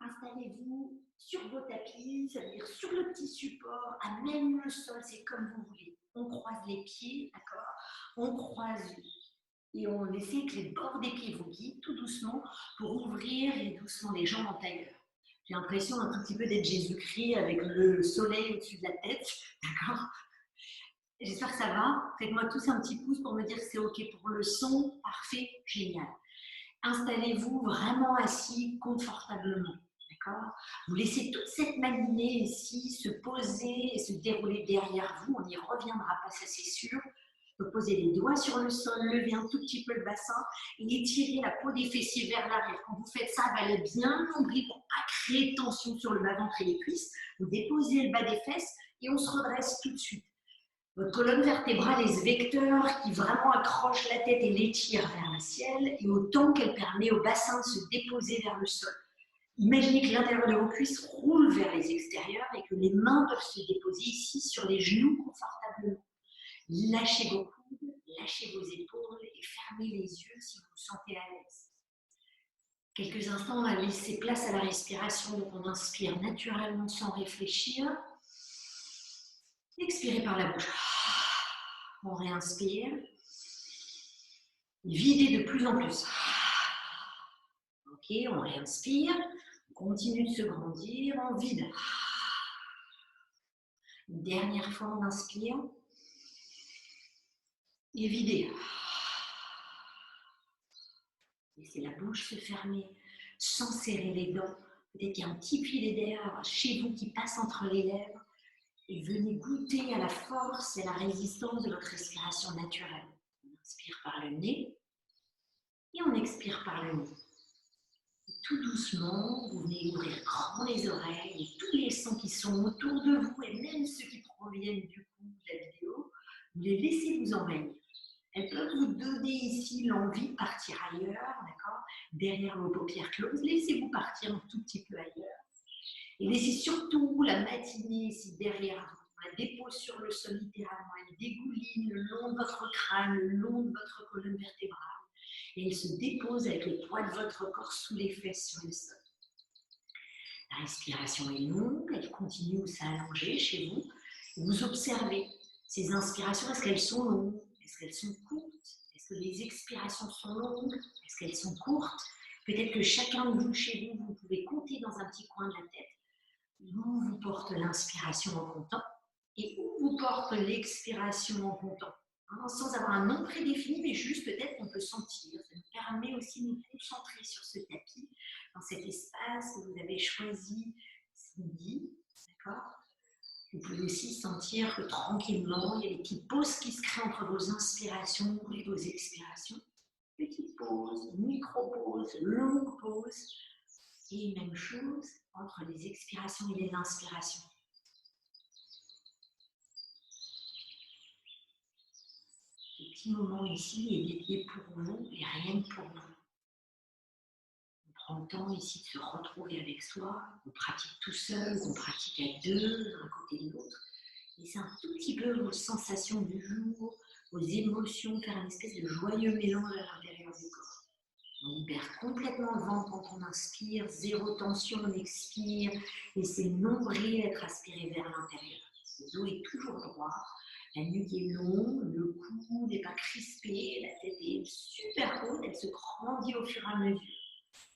Installez-vous sur vos tapis, ça veut dire sur le petit support, à même le sol, c'est comme vous voulez. On croise les pieds, d'accord? On croise et on essaie que les bords des pieds vous guident tout doucement pour ouvrir et doucement les jambes en tailleur. J'ai l'impression un tout petit peu d'être Jésus-Christ avec le soleil au-dessus de la tête, d'accord? J'espère que ça va. Faites-moi tous un petit pouce pour me dire que c'est OK pour le son. Parfait, génial. Installez-vous vraiment assis confortablement. D'accord? Vous laissez toute cette matinée ici se poser et se dérouler derrière vous. On n'y reviendra pas, ça c'est sûr. Vous posez les doigts sur le sol, levez un tout petit peu le bassin et étirez la peau des fessiers vers l'arrière. Quand vous faites ça, allez bien nombril pour ne pas créer de tension sur le bas-ventre et les cuisses. Vous déposez le bas des fesses et on se redresse tout de suite. Votre colonne vertébrale est ce vecteur qui vraiment accroche la tête et l'étire vers le ciel, et autant qu'elle permet au bassin de se déposer vers le sol. Imaginez que l'intérieur de vos cuisses roule vers les extérieurs et que les mains peuvent se déposer ici sur les genoux confortablement. Lâchez vos coudes, lâchez vos épaules et fermez les yeux si vous vous sentez à l'aise. Quelques instants, on va laisser place à la respiration, donc on inspire naturellement sans réfléchir. Expirez par la bouche. On réinspire. Videz de plus en plus. Ok, on réinspire. On continue de se grandir. On vide. Une dernière fois, on inspire. Et videz. Laissez la bouche se fermer sans serrer les dents. Peut-être qu'il y a un petit filet d'air chez vous qui passe entre les lèvres. Et venez goûter à la force et à la résistance de votre respiration naturelle. On inspire par le nez et on expire par le nez. Et tout doucement, vous venez ouvrir grand les oreilles et tous les sons qui sont autour de vous et même ceux qui proviennent du coup de la vidéo, vous les laissez vous envahir. Elles peuvent vous donner ici l'envie de partir ailleurs, d'accord? Derrière vos paupières closes, laissez-vous partir un tout petit peu ailleurs. Et laissez surtout la matinée ici derrière vous. On la dépose sur le sol littéralement. Elle dégouline le long de votre crâne, le long de votre colonne vertébrale. Et elle se dépose avec le poids de votre corps sous les fesses sur le sol. La respiration est longue, elle continue ou s'allonger chez vous. Et vous observez ces inspirations, est-ce qu'elles sont longues? Est-ce qu'elles sont courtes? Est-ce que les expirations sont longues? Est-ce qu'elles sont courtes? Peut-être que chacun de vous, chez vous, vous pouvez compter dans un petit coin de la tête où vous porte l'inspiration en comptant et où vous porte l'expiration en comptant. Hein, sans avoir un nom prédéfini, mais juste peut-être qu'on peut sentir. Ça nous permet aussi de nous concentrer sur ce tapis, dans cet espace que vous avez choisi ce midi. D'accord ? Vous pouvez aussi sentir que tranquillement, il y a des petites pauses qui se créent entre vos inspirations et vos expirations. Petites pauses, micro-pauses, longues pauses. Et même chose entre les expirations et les inspirations. Ce petit moment ici est dédié pour vous et rien que pour vous. On prend le temps ici de se retrouver avec soi, on pratique tout seul, on pratique à deux, d'un côté et de l'autre. Et c'est un tout petit peu vos sensations du jour, vos émotions, faire une espèce de joyeux mélange à l'intérieur du corps. On libère complètement le ventre quand on inspire, zéro tension, on expire, et c'est le nombril être aspiré vers l'intérieur. Le dos est toujours droit, la nuque est longue, le cou n'est pas crispé, la tête est super haute, elle se grandit au fur et à mesure.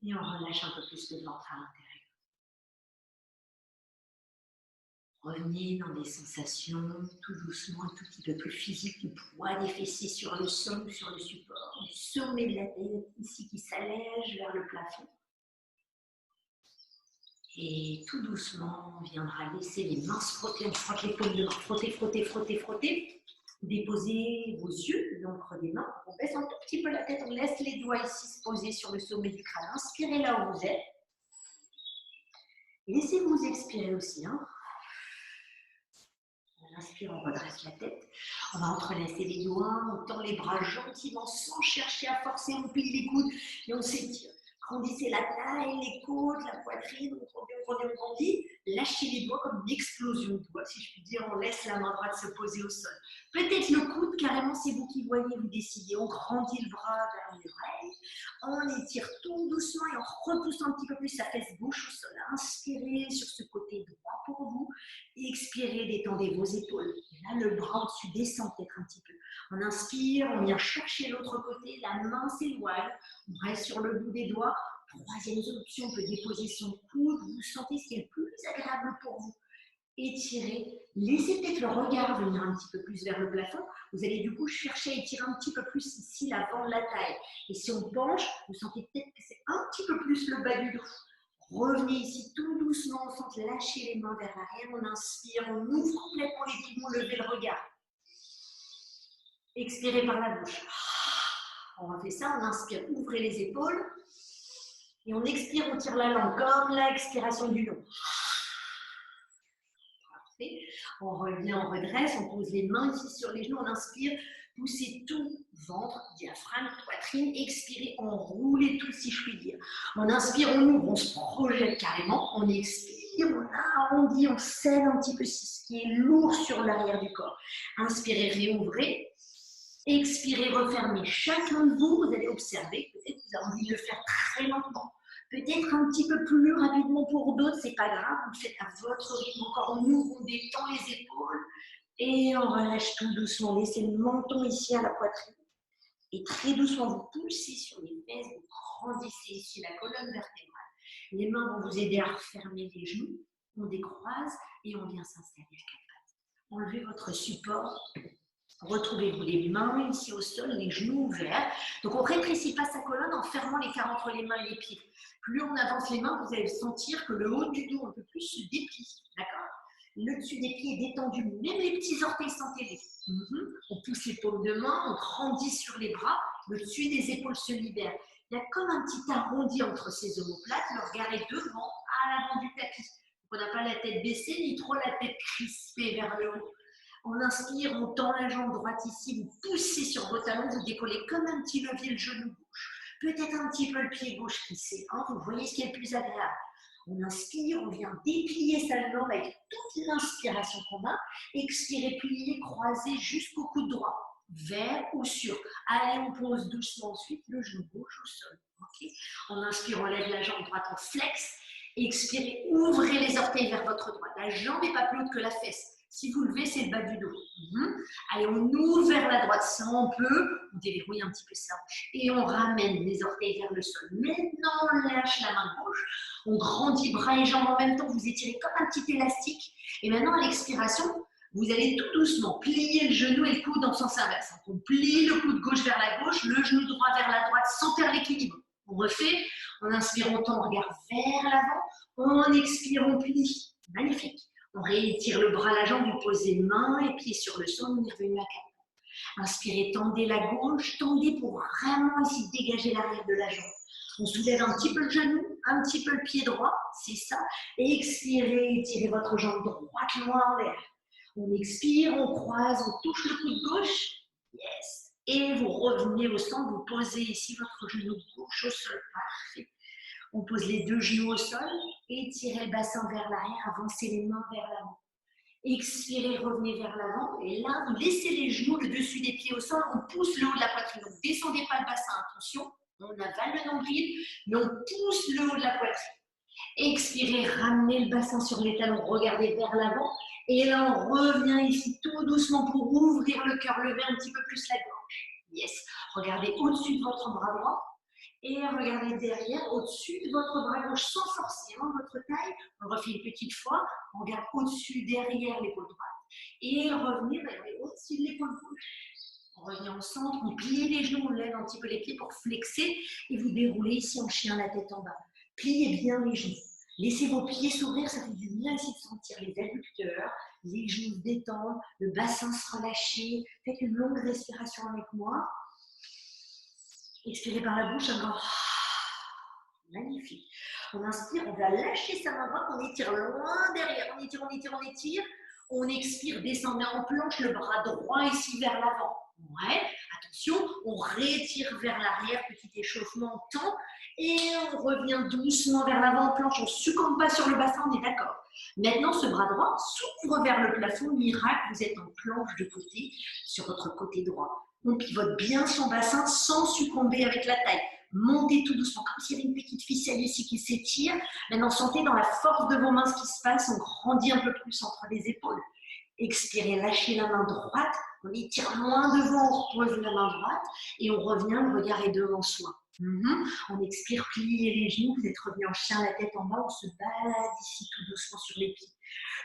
Et on relâche un peu plus le ventre à l'intérieur. Revenez dans des sensations tout doucement, un tout petit peu plus physiques, du poids des fessiers sur le sol ou sur le support, du sommet de la tête ici qui s'allège vers le plafond. Et tout doucement, on viendra laisser les mains se frotter, on frotte les paumes de main, frotter, frotter, frotter, frotter. Déposez vos yeux, l'encre des mains, on baisse un tout petit peu la tête, on laisse les doigts ici se poser sur le sommet du crâne. Inspirez là où vous êtes. Laissez-vous expirer aussi. On inspire, on redresse la tête. On va entrelacer les doigts, on tend les bras gentiment sans chercher à forcer, on plie les coudes et on s'étire. Grandissez la taille, les côtes, la poitrine, on grandit. Lâchez les doigts comme une explosion de doigts, si je puis dire. On laisse la main droite se poser au sol. Peut-être le coude, carrément, c'est vous qui voyez, vous décidez. On grandit le bras vers les oreilles. On étire tout doucement et on repousse un petit peu plus sa fesse gauche au sol. Inspirez sur ce côté droit pour vous. Expirez, détendez vos épaules. Et là, le bras au-dessus descend peut-être un petit peu. On inspire, on vient chercher l'autre côté, la main s'éloigne. On reste sur le bout des doigts. Troisième option, on peut déposer son coude. Vous sentez ce qui est le plus agréable pour vous. Étirez. Laissez peut-être le regard venir un petit peu plus vers le plafond. Vous allez du coup chercher à étirer un petit peu plus ici l'avant de la taille. Et si on penche, vous sentez peut-être que c'est un petit peu plus le bas du dos. Revenez ici tout doucement, on sent lâcher les mains vers l'arrière. On inspire, on ouvre complètement les poumons, levez le regard. Expirez par la bouche. On refait ça, on inspire, ouvrez les épaules. Et on expire, on tire la langue comme l'expiration du long. Parfait. On revient, on redresse, on pose les mains ici sur les genoux, on inspire, poussez tout, ventre, diaphragme, poitrine, expirez, enroulez tout si je puis dire. On inspire, on ouvre, on se projette carrément, on expire, on arrondit, on scelle un petit peu ce qui est lourd sur l'arrière du corps. Inspirez, réouvrez. Expirez, refermez. Chacun de vous, vous allez observer, peut-être que vous avez envie de le faire très lentement. Peut-être un petit peu plus rapidement pour d'autres, c'est pas grave, vous le faites à votre rythme. Encore nous, on détend les épaules et on relâche tout doucement. Laissez le menton ici à la poitrine. Et très doucement, vous poussez sur les fesses, vous grandissez ici la colonne vertébrale. Les mains vont vous aider à refermer les genoux. On décroise et on vient s'installer à quatre pattes. Enlevez votre support. Retrouvez-vous les mains ici au sol, les genoux ouverts. Donc on ne rétrécit pas sa colonne en fermant l'écart entre les mains et les pieds. Plus on avance les mains, vous allez sentir que le haut du dos un peu plus se déplie. D'accord? Le dessus des pieds est détendu, même les petits orteils sont élevés. On pousse les paumes de main, on grandit sur les bras, le dessus des épaules se libère. Il y a comme un petit arrondi entre ces omoplates, le regard est devant, à l'avant du tapis. On n'a pas la tête baissée, ni trop la tête crispée vers le haut. On inspire, on tend la jambe droite ici, vous poussez sur vos talons, vous décollez comme un petit levier le genou gauche. Peut-être un petit peu le pied gauche glissé, hein, vous voyez ce qui est le plus agréable. On inspire, on vient déplier sa jambe avec toute l'inspiration qu'on a. Expirez, pliez, croisez jusqu'au coude droit, vers ou sur. Allez, on pose doucement ensuite le genou gauche au sol. Okay. On inspire, on lève la jambe droite en flex. Expirez, ouvrez les orteils vers votre droite. La jambe n'est pas plus haute que la fesse. Si vous levez, c'est le bas du dos. Allez, on ouvre vers la droite, ça on peut. On déverrouille un petit peu sa hanche. Et on ramène les orteils vers le sol. Maintenant, on lâche la main gauche. On grandit bras et jambes en même temps. Vous étirez comme un petit élastique. Et maintenant, à l'expiration, vous allez tout doucement plier le genou et le coude en sens inverse. On plie le coude gauche vers la gauche, le genou droit vers la droite sans perdre l'équilibre. On refait. On inspire, on tend, on regarde vers l'avant. On expire, on plie. Magnifique. On réétire le bras, la jambe, vous posez mains et pieds sur le sol, on est revenu à quatre pattes. Inspirez, tendez la gauche, tendez pour vraiment ici dégager l'arrière de la jambe. On soulève un petit peu le genou, un petit peu le pied droit, c'est ça. Et expirez, étirez votre jambe droite loin en l'air. On expire, on croise, on touche le coude gauche. Yes. Et vous revenez au centre, vous posez ici votre genou gauche au sol. Parfait. On pose les deux genoux au sol, étirez le bassin vers l'arrière, avancez les mains vers l'avant. Expirez, revenez vers l'avant. Et là, vous laissez les genoux, le dessus des pieds au sol, on pousse le haut de la poitrine. Donc, descendez pas le bassin, attention, on avale le nombril, mais on pousse le haut de la poitrine. Expirez, ramenez le bassin sur les talons, regardez vers l'avant. Et là, on revient ici tout doucement pour ouvrir le cœur, lever un petit peu plus la gorge. Yes. Regardez au-dessus de votre bras droit. Et regardez derrière, au-dessus de votre bras gauche, sans forcer votre taille. On refait une petite fois. On regarde au-dessus, derrière l'épaule droite. Et revenir, regardez au-dessus de l'épaule gauche. On revient au centre, on plie les genoux, on lève un petit peu les pieds pour flexer. Et vous déroulez ici en chien, la tête en bas. Pliez bien les genoux. Laissez vos pieds s'ouvrir, ça fait du bien ici de sentir les adducteurs. Les genoux se détendent, le bassin se relâcher. Faites une longue respiration avec moi. Expirez par la bouche, encore. Magnifique. On inspire, on va lâcher sa main droite, on étire loin derrière. On étire, on étire, on étire. On expire, descendez en planche, le bras droit ici vers l'avant. Ouais. Attention, on rétire vers l'arrière, petit échauffement, on tend, et on revient doucement vers l'avant, planche, on ne succombe pas sur le bassin, on est d'accord. Maintenant, ce bras droit s'ouvre vers le plafond, miracle, vous êtes en planche de côté, sur votre côté droit. On pivote bien son bassin sans succomber avec la taille. Montez tout doucement, comme s'il y avait une petite ficelle ici qui s'étire. Maintenant, sentez dans la force de vos mains ce qui se passe, on grandit un peu plus entre les épaules. Expirez, lâchez la main droite, on étire loin devant, on repose la main droite et on revient, le regard est devant soi. On expire, pliez les genoux, vous êtes revenu en chien, la tête en bas, on se balade ici tout doucement sur les pieds.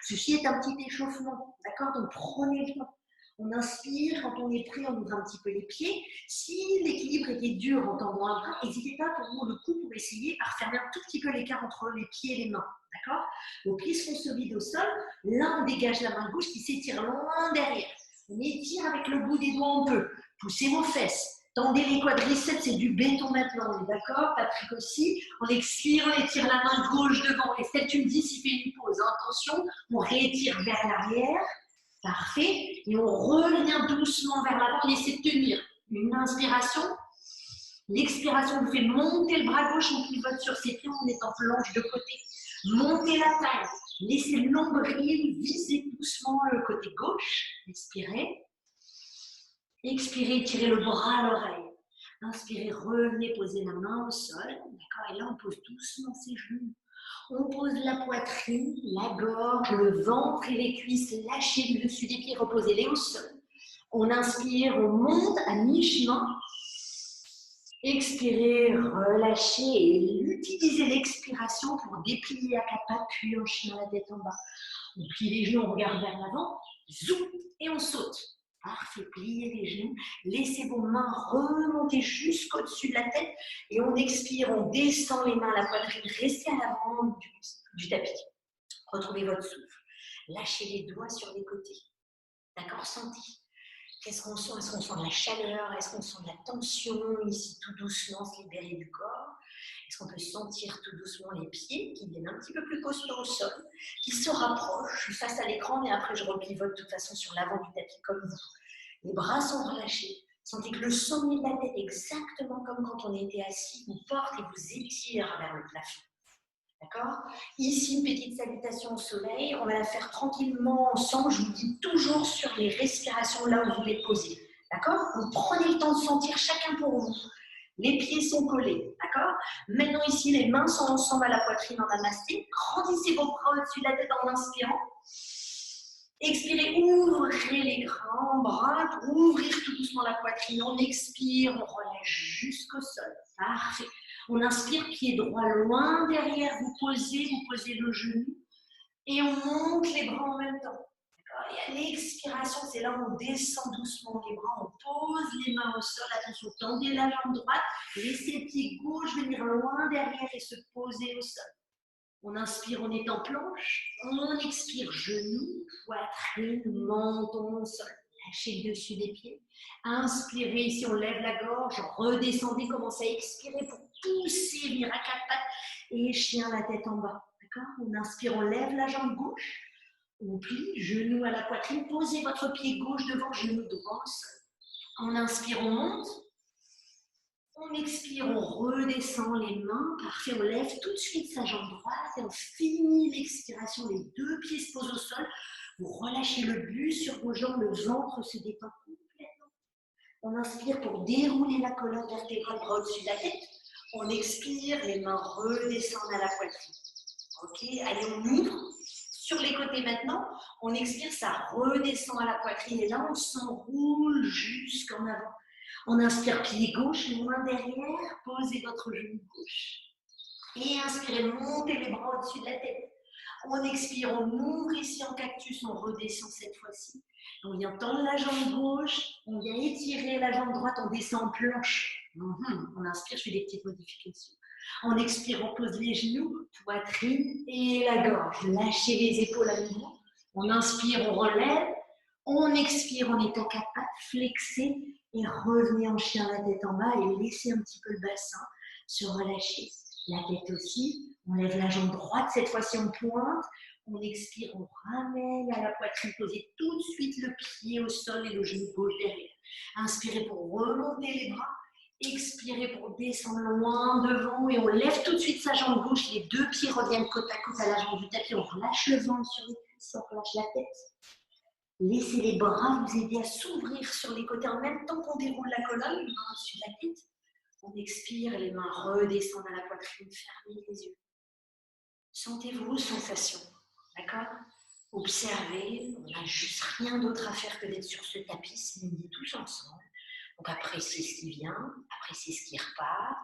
Ceci est un petit échauffement, d'accord? Donc prenez le temps. On inspire, quand on est prêt, on ouvre un petit peu les pieds. Si l'équilibre était dur en tendant un bras, n'hésitez pas pour le coup pour essayer à refermer un tout petit peu l'écart entre les pieds et les mains. D'accord? Vos pieds seront solides au sol. Là, on dégage la main gauche qui s'étire loin derrière. On étire avec le bout des doigts un peu. Poussez vos fesses. Tendez les quadriceps, c'est du béton maintenant, on est d'accord? Patrick aussi. On expire, on étire la main gauche devant. Et celle, tu me dis s'il fait une pause. Attention, on réétire vers l'arrière. Parfait. Et on revient doucement vers l'avant. On essaie de tenir. Une inspiration. L'expiration vous fait monter le bras gauche. On pivote sur ses pieds. On est en planche de côté. Montez la taille. Laissez le nombril viser doucement le côté gauche. Expirez. Expirez, tirez le bras à l'oreille. Inspirez, revenez, posez la main au sol. D'accord? Et là, on pose doucement ses genoux. On pose la poitrine, la gorge, le ventre et les cuisses. Lâchez le dessus des pieds, reposez-les au sol. On inspire, on monte à mi-chemin. Expirez, relâchez et utilisez l'expiration pour déplier à quatre pattes, puis en chien, la tête en bas. On plie les genoux, on regarde vers l'avant, zoom, et on saute. Parfait, pliez les genoux, laissez vos mains remonter jusqu'au-dessus de la tête et on expire, on descend les mains à la poitrine, restez à l'avant du tapis. Retrouvez votre souffle, lâchez les doigts sur les côtés. D'accord, sentez. Qu'est-ce qu'on sent? Est-ce qu'on sent de la chaleur? Est-ce qu'on sent de la tension ici, tout doucement, se libérer du corps? Est-ce qu'on peut sentir tout doucement les pieds qui viennent un petit peu plus costauds au sol, qui se rapprochent? Je suis face à l'écran, mais après je repivote de toute façon sur l'avant du tapis comme vous. Les bras sont relâchés. Sentez que le sommet de la tête, exactement comme quand on était assis, vous porte et vous étire vers le plafond. D'accord? Ici, une petite salutation au soleil. On va la faire tranquillement ensemble. Je vous dis toujours sur les respirations là où vous les posez. D'accord? Vous prenez le temps de sentir chacun pour vous. Les pieds sont collés. D'accord? Maintenant, ici, les mains sont ensemble à la poitrine en namasté. Grandissez vos bras au-dessus de la tête en inspirant. Expirez, ouvrez les grands bras pour ouvrir tout doucement la poitrine. On expire, on relâche jusqu'au sol. Parfait. On inspire, pied droit loin derrière, vous posez le genou et on monte les bras en même temps. Et à l'expiration, c'est là où on descend doucement les bras, on pose les mains au sol. Attention, tendez la jambe droite, laissez le pied gauche venir loin derrière et se poser au sol. On inspire, on est en planche. On expire, genoux, poitrine, menton au sol. Lâchez le dessus des pieds. Inspirez, ici on lève la gorge, redescendez, commencez à expirer pour pousser, venir à quatre pattes et chien la tête en bas. D'accord? On inspire, on lève la jambe gauche, on plie, genou à la poitrine, posez votre pied gauche devant, genou droit au sol. On inspire, on monte. On expire, on redescend les mains. Parfait, on lève tout de suite sa jambe droite et on finit l'expiration. Les deux pieds se posent au sol. Vous relâchez le buste sur vos jambes, le ventre se détend complètement. On inspire pour dérouler la colonne vertébrale, bras au-dessus de la tête. On expire, les mains redescendent à la poitrine. Ok, allez, on ouvre. Sur les côtés maintenant, on expire, ça redescend à la poitrine et là, on s'enroule jusqu'en avant. On inspire, pied gauche, loin derrière, posez votre genou gauche. Et inspirez, montez les bras au-dessus de la tête. On expire, on ouvre ici en cactus, on redescend cette fois-ci. On vient tendre la jambe gauche, on vient étirer la jambe droite, on descend en planche. On inspire, je fais des petites modifications. On expire, on pose les genoux, poitrine et la gorge. Lâchez les épaules à nouveau. On inspire, on relève. On expire, on est en quatre pattes, flexez et revenez en chien la tête en bas et laissez un petit peu le bassin se relâcher. La tête aussi. On lève la jambe droite, cette fois-ci on pointe. On expire, on ramène à la poitrine. Posez tout de suite le pied au sol et le genou gauche derrière. Inspirez pour remonter les bras. Expirez pour descendre loin devant et on lève tout de suite sa jambe gauche. Les deux pieds reviennent côte à côte à la jambe du tapis. On relâche le ventre sur les cuisses, on relâche la tête. Laissez les bras vous aider à s'ouvrir sur les côtés en même temps qu'on déroule la colonne, les mains au-dessus de la tête. On expire, les mains redescendent à la poitrine, fermez les yeux. Sentez vos sensations, d'accord? Observez, on n'a juste rien d'autre à faire que d'être sur ce tapis, c'est une vie tous ensemble. Donc appréciez ce qui vient, appréciez ce qui repart.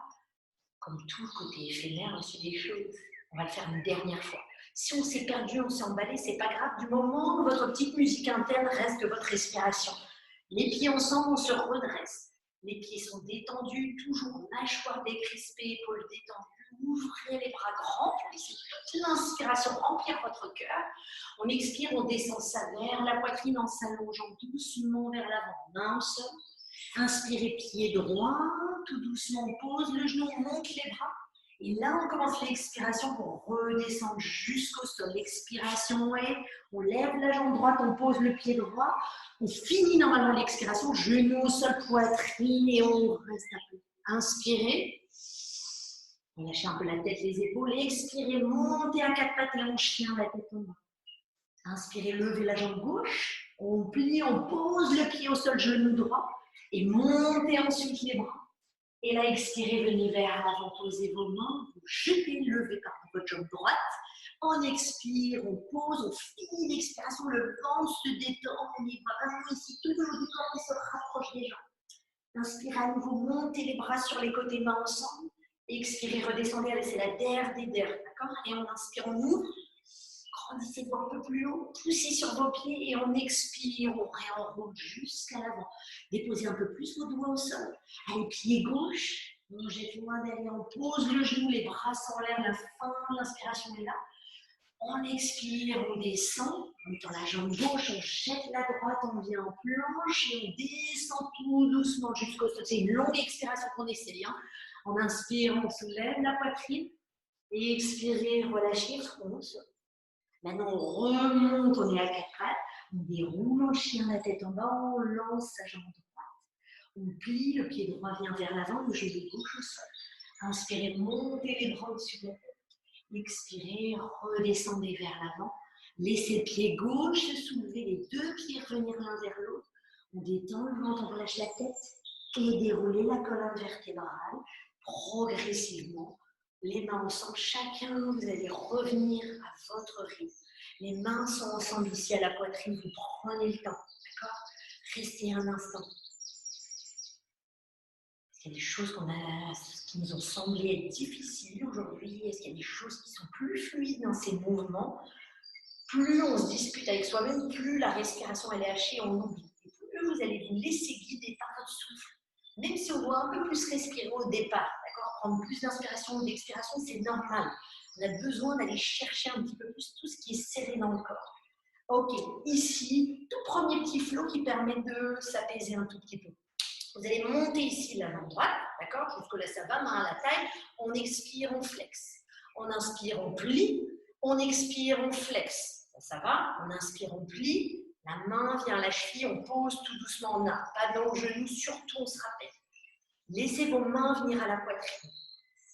Comme tout côté éphémère, c'est des choses. On va le faire une dernière fois. Si on s'est perdu, on s'est emballé, c'est pas grave. Du moment où votre petite musique interne reste de votre respiration. Les pieds ensemble, on se redresse. Les pieds sont détendus, toujours mâchoire décrispée, épaules détendues. Ouvrez les bras grands pour laisser toute l'inspiration remplir votre cœur. On expire, on descend ça vers la poitrine en s'allongeant doucement vers l'avant. Main au sol. Inspirez, pied droit, tout doucement, on pose le genou, on monte les bras. Et là, on commence l'expiration pour redescendre jusqu'au sol. L'expiration est, on lève la jambe droite, on pose le pied droit. On finit normalement l'expiration, genou au sol, poitrine et on reste un peu. Inspirez. On lâche un peu la tête, les épaules. Expirez, montez à quatre pattes et on chien, la tête en bas. Inspirez, levez la jambe gauche. On plie, on pose le pied au sol, genou droit. Et montez ensuite les bras. Et là, expirez, venez vers l'avant, posez vos mains, vous jetez, levez par votre jambe droite. On expire, on pose, on finit l'expiration, le ventre se détend, on est vraiment ici, tout le haut du corps qui se rapproche des jambes. Inspirez à nouveau, montez les bras sur les côtés, mains ensemble. Expirez, redescendez, c'est la der des der, d'accord? Et on inspire, on ouvre. Grandissez un peu plus haut, poussez sur vos pieds et on expire, on réenroule jusqu'à l'avant. Déposez un peu plus vos doigts au sol. Allez, pied gauche, on jette loin derrière, on pose le genou, les bras sont en l'air, la fin de l'inspiration est là. On expire, on descend, on met la jambe gauche, on jette la droite, on vient en planche et on descend tout doucement jusqu'au sol. C'est une longue expiration qu'on essaye. On inspire, on soulève la poitrine et expirez, relâchez le front au sol. Maintenant, on remonte, on est à quatre pattes, on déroule en chien la tête en bas, on lance sa jambe droite. On plie, le pied droit vient vers l'avant, le genou gauche au sol. Inspirez, montez les bras au-dessus de la tête. Expirez, redescendez vers l'avant. Laissez le pied gauche se soulever, les deux pieds revenir l'un vers l'autre. On détend le ventre, on relâche la tête et déroulez la colonne vertébrale progressivement. Les mains ensemble, chacun, vous allez revenir à votre rythme. Les mains sont ensemble ici à la poitrine, vous prenez le temps, d'accord? Restez un instant. Est-ce qu'il y a des choses qui nous ont semblé être difficiles aujourd'hui? Est-ce qu'il y a des choses qui sont plus fluides dans ces mouvements? Plus on se dispute avec soi-même, plus la respiration elle est hachée, on oublie. Et plus vous allez vous laisser guider par votre souffle. Même si on doit un peu plus respirer au départ, d'accord, prendre plus d'inspiration ou d'expiration, c'est normal. On a besoin d'aller chercher un petit peu plus tout ce qui est serré dans le corps. Ok, ici, tout premier petit flot qui permet de s'apaiser un tout petit peu. Vous allez monter ici la main droite, d'accord, jusque là ça va, main à la taille. On expire, on flexe. On inspire, on plie. On expire, on flexe. Ça va, on inspire, on plie. La main vient à la cheville, on pose tout doucement en arc. Pas dans le genou, surtout on se rappelle. Laissez vos mains venir à la poitrine.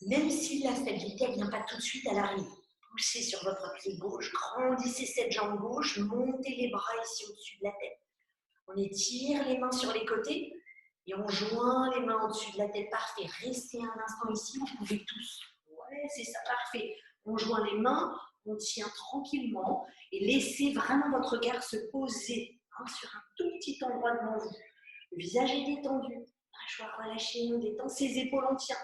Même si la stabilité ne vient pas tout de suite, elle arrive. Poussez sur votre pied gauche, grandissez cette jambe gauche, montez les bras ici au-dessus de la tête. On étire les mains sur les côtés et on joint les mains au-dessus de la tête. Parfait. Restez un instant ici, vous pouvez tous. Ouais, c'est ça, parfait. On joint les mains, on tient tranquillement et laissez vraiment votre regard se poser sur un tout petit endroit devant vous. Le visage est détendu, mâchoire relâchée, on détend ses épaules, on tient.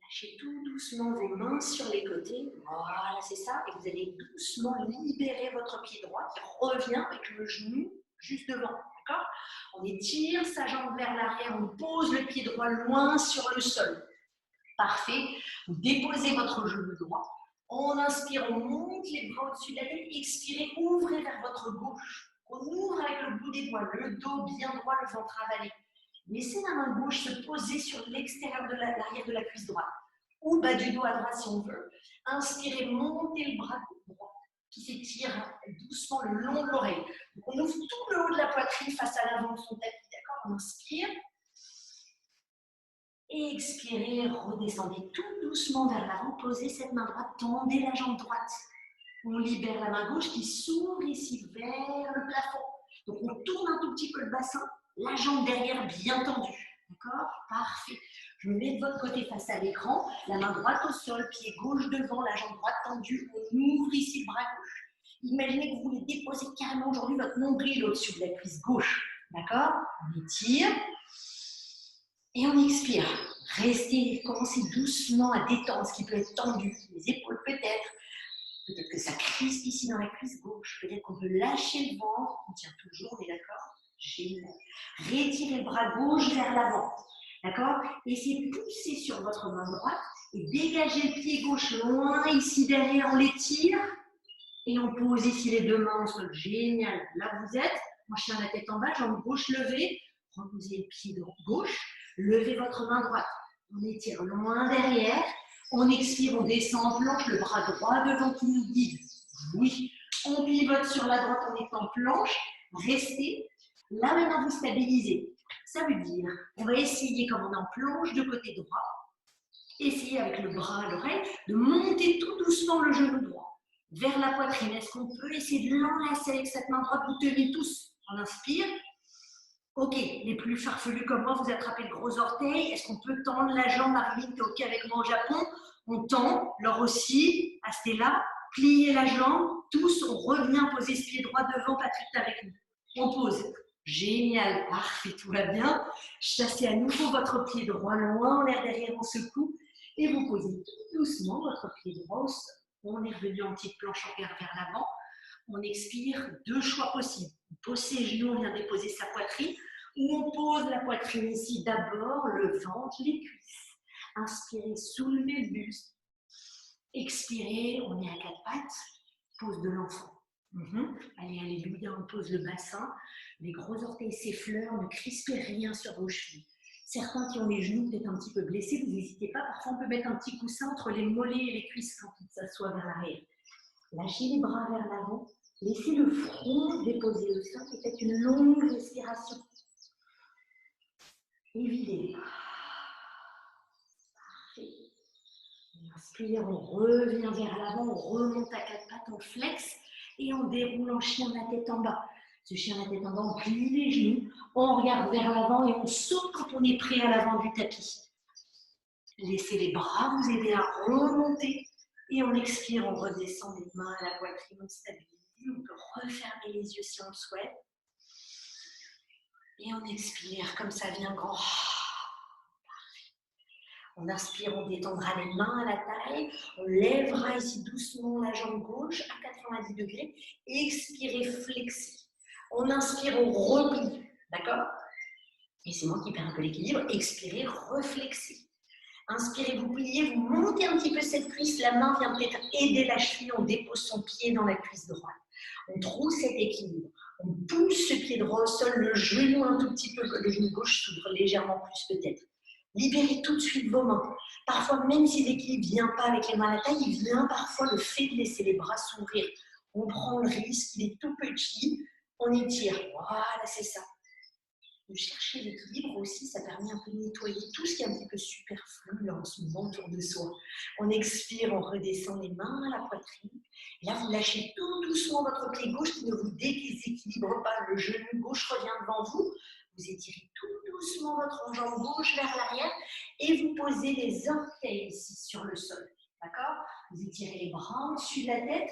Lâchez tout doucement vos mains sur les côtés, voilà, c'est ça. Et vous allez doucement libérer votre pied droit qui revient avec le genou juste devant, d'accord? On étire sa jambe vers l'arrière, on pose le pied droit loin sur le sol. Parfait. Vous déposez votre genou droit. On inspire, on monte les bras au-dessus de la tête. Expirez, ouvrez vers votre gauche. On ouvre avec le bout des doigts, le dos bien droit, le ventre avalé. Laissez la main gauche se poser sur l'extérieur de l'arrière de la cuisse droite. ou bas du dos à droite si on veut. Inspirez, montez le bras droit qui s'étire doucement le long de l'oreille. Donc on ouvre tout le haut de la poitrine face à l'avant de son tapis, d'accord? On inspire. Et expirez, redescendez tout doucement vers l'avant, posez cette main droite, tendez la jambe droite. On libère la main gauche qui s'ouvre ici vers le plafond. Donc on tourne un tout petit peu le bassin, la jambe derrière bien tendue. D'accord? Parfait. Je me mets de votre côté face à l'écran, la main droite au sol, pied gauche devant, la jambe droite tendue. On ouvre ici le bras gauche. Imaginez que vous voulez déposer carrément aujourd'hui votre nombril au-dessus de la cuisse gauche. D'accord? On étire. Et on expire. Restez, commencez doucement à détendre ce qui peut être tendu. Les épaules peut-être. Peut-être que ça crispe ici dans la cuisse gauche. Peut-être qu'on peut lâcher le ventre. On tient toujours, on est d'accord? Génial. Retirez le bras gauche vers l'avant. D'accord? Essayez de pousser sur votre main droite et dégagez le pied gauche loin ici derrière. On l'étire et on pose ici les deux mains au sol. Génial. Là vous êtes. Moi je tiens la tête en bas, jambe gauche levée. Reposez le pied gauche. Levez votre main droite. On étire loin derrière. On expire, on descend en planche, le bras droit devant qui nous guide. Oui. On pivote sur la droite en étant planche. Restez. Là maintenant, vous stabilisez. Ça veut dire, on va essayer, comme on est en planche de côté droit, essayez avec le bras à l'oreille de monter tout doucement le genou droit vers la poitrine. Est-ce qu'on peut essayer de l'enlacer avec cette main droite? Vous tenez tous. On inspire. Ok, les plus farfelus comme moi, vous attrapez le gros orteil. Est-ce qu'on peut tendre la jambe? Marilyn, t'es ok avec moi au Japon? On tend, Laure aussi, restez là, pliez la jambe, tous, on revient poser ce pied droit devant, Patrick, t'es avec nous. On pose. Génial, parfait, tout va bien. Chassez à nouveau votre pied droit loin en l'air derrière, on secoue. Et vous posez tout doucement votre pied droit au sol. On est revenu en petite planche, on regarde vers l'avant. On expire, deux choix possibles. On pose ses genoux, on vient déposer sa poitrine. Ou on pose la poitrine ici d'abord, le ventre, les cuisses. Inspirez, soulevez le buste. Expirez, on est à quatre pattes. Pose de l'enfant. Allez, alléluia, on pose le bassin. Les gros orteils s'effleurent, ne crispez rien sur vos chevilles. Certains qui ont les genoux peut-être un petit peu blessés, vous n'hésitez pas. Parfois, on peut mettre un petit coussin entre les mollets et les cuisses quand on s'assoit vers l'arrière. Lâchez les bras vers l'avant. Laissez le front déposer au sol et faites une longue respiration. Et videz. Parfait. Inspire, on revient vers l'avant, on remonte à quatre pattes, on flexe et on déroule en chien la tête en bas. Ce chien la tête en bas, on plie les genoux, on regarde vers l'avant et on saute quand on est prêt à l'avant du tapis. Laissez les bras vous aider à remonter et on expire, on redescend les mains à la poitrine, on stabilise. On peut refermer les yeux si on le souhaite. Et on expire, comme ça vient grand. On inspire, on détendra les mains à la taille. On lèvera ici doucement la jambe gauche à 90 degrés. Expirez, flexez. On inspire, on replie. D'accord? Et c'est moi qui perds un peu l'équilibre. Expirez, reflexez. Inspirez, vous pliez, vous montez un petit peu cette cuisse. La main vient peut-être aider la cheville. On dépose son pied dans la cuisse droite. On trouve cet équilibre. On pousse ce pied droit au sol, le genou un tout petit peu, le genou gauche s'ouvre légèrement plus peut-être. Libérez tout de suite vos mains. Parfois, même si l'équilibre ne vient pas avec les mains à la taille, il vient parfois le fait de laisser les bras s'ouvrir. On prend le risque, il est tout petit, on étire. Voilà, c'est ça. De chercher l'équilibre aussi, ça permet un peu de nettoyer tout ce qui est un petit peu superflu là, en ce moment autour de soi. On expire, on redescend les mains à la poitrine. Et là, vous lâchez tout doucement votre pied gauche qui ne vous déséquilibre pas. Le genou gauche revient devant vous. Vous étirez tout doucement votre jambe gauche vers l'arrière et vous posez les orteils ici sur le sol. D'accord? Vous étirez les bras au-dessus de la tête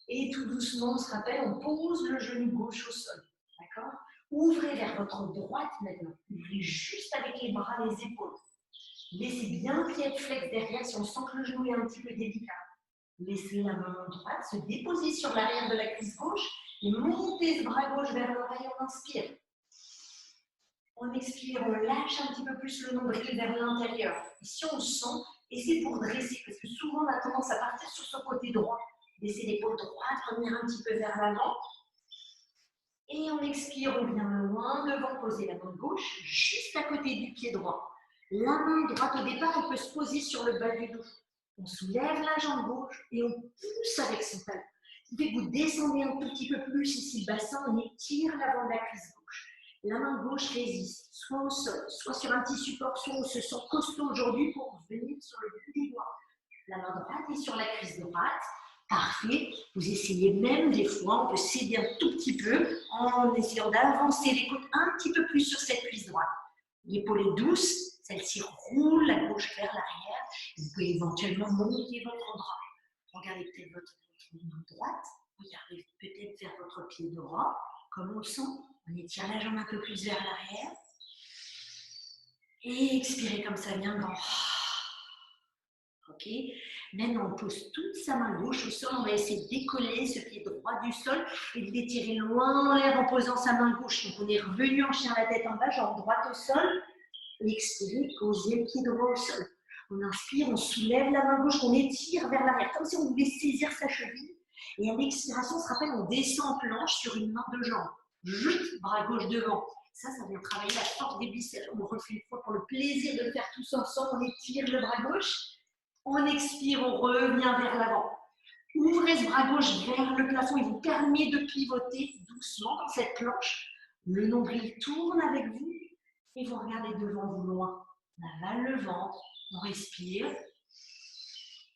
et tout doucement, on se rappelle, on pose le genou gauche au sol. D'accord? Ouvrez vers votre droite maintenant. Ouvrez juste avec les bras, les épaules. Laissez bien le pied être flex derrière si on sent que le genou est un petit peu délicat. Laissez la main droite se déposer sur l'arrière de la cuisse gauche et montez ce bras gauche vers l'oreille. On inspire. On expire, on lâche un petit peu plus le nombril vers l'intérieur. Et si on le sent, essayez pour dresser, parce que souvent on a tendance à partir sur son côté droit. Laissez l'épaule droite revenir un petit peu vers l'avant. Et on expire, on vient loin devant, poser la main gauche juste à côté du pied droit. La main droite au départ, elle peut se poser sur le bas du dos. On soulève la jambe gauche et on pousse avec son talon. Ce qui fait que vous descendez un tout petit peu plus ici le bassin, on étire l'avant de la cuisse gauche. La main gauche résiste, soit au sol, soit sur un petit support, soit on se sent costaud aujourd'hui pour venir sur le bout des doigts. La main droite est sur la cuisse droite. Parfait. Vous essayez même des fois, on peut s'aider un tout petit peu en essayant d'avancer les côtes un petit peu plus sur cette cuisse droite. L'épaule est douce, celle-ci roule la gauche vers l'arrière. Vous pouvez éventuellement monter votre bras. Regardez peut-être votre main droite. Regardez peut-être vers votre pied droit. Comme on le sent, on étire la jambe un peu plus vers l'arrière. Et expirez comme ça, bien grand. Ok. Maintenant, on pose toute sa main gauche au sol. On va essayer de décoller ce pied droit du sol et de l'étirer loin en l'air en posant sa main gauche. Donc, on est revenu en chien la tête en bas, jambe droite au sol. Expirez, posez le pied droit au sol. On inspire, on soulève la main gauche, on étire vers l'arrière, comme si on voulait saisir sa cheville. Et à l'expiration, on se rappelle, on descend en planche sur une main de jambe. Juste, bras gauche devant. Ça vient travailler la force des biceps. On le refait une fois pour le plaisir de le faire tous ensemble. On étire le bras gauche. On expire, on revient vers l'avant. Ouvrez ce bras gauche vers le plafond. Il vous permet de pivoter doucement dans cette planche. Le nombril tourne avec vous et vous regardez devant vous loin. On avale le ventre, on respire.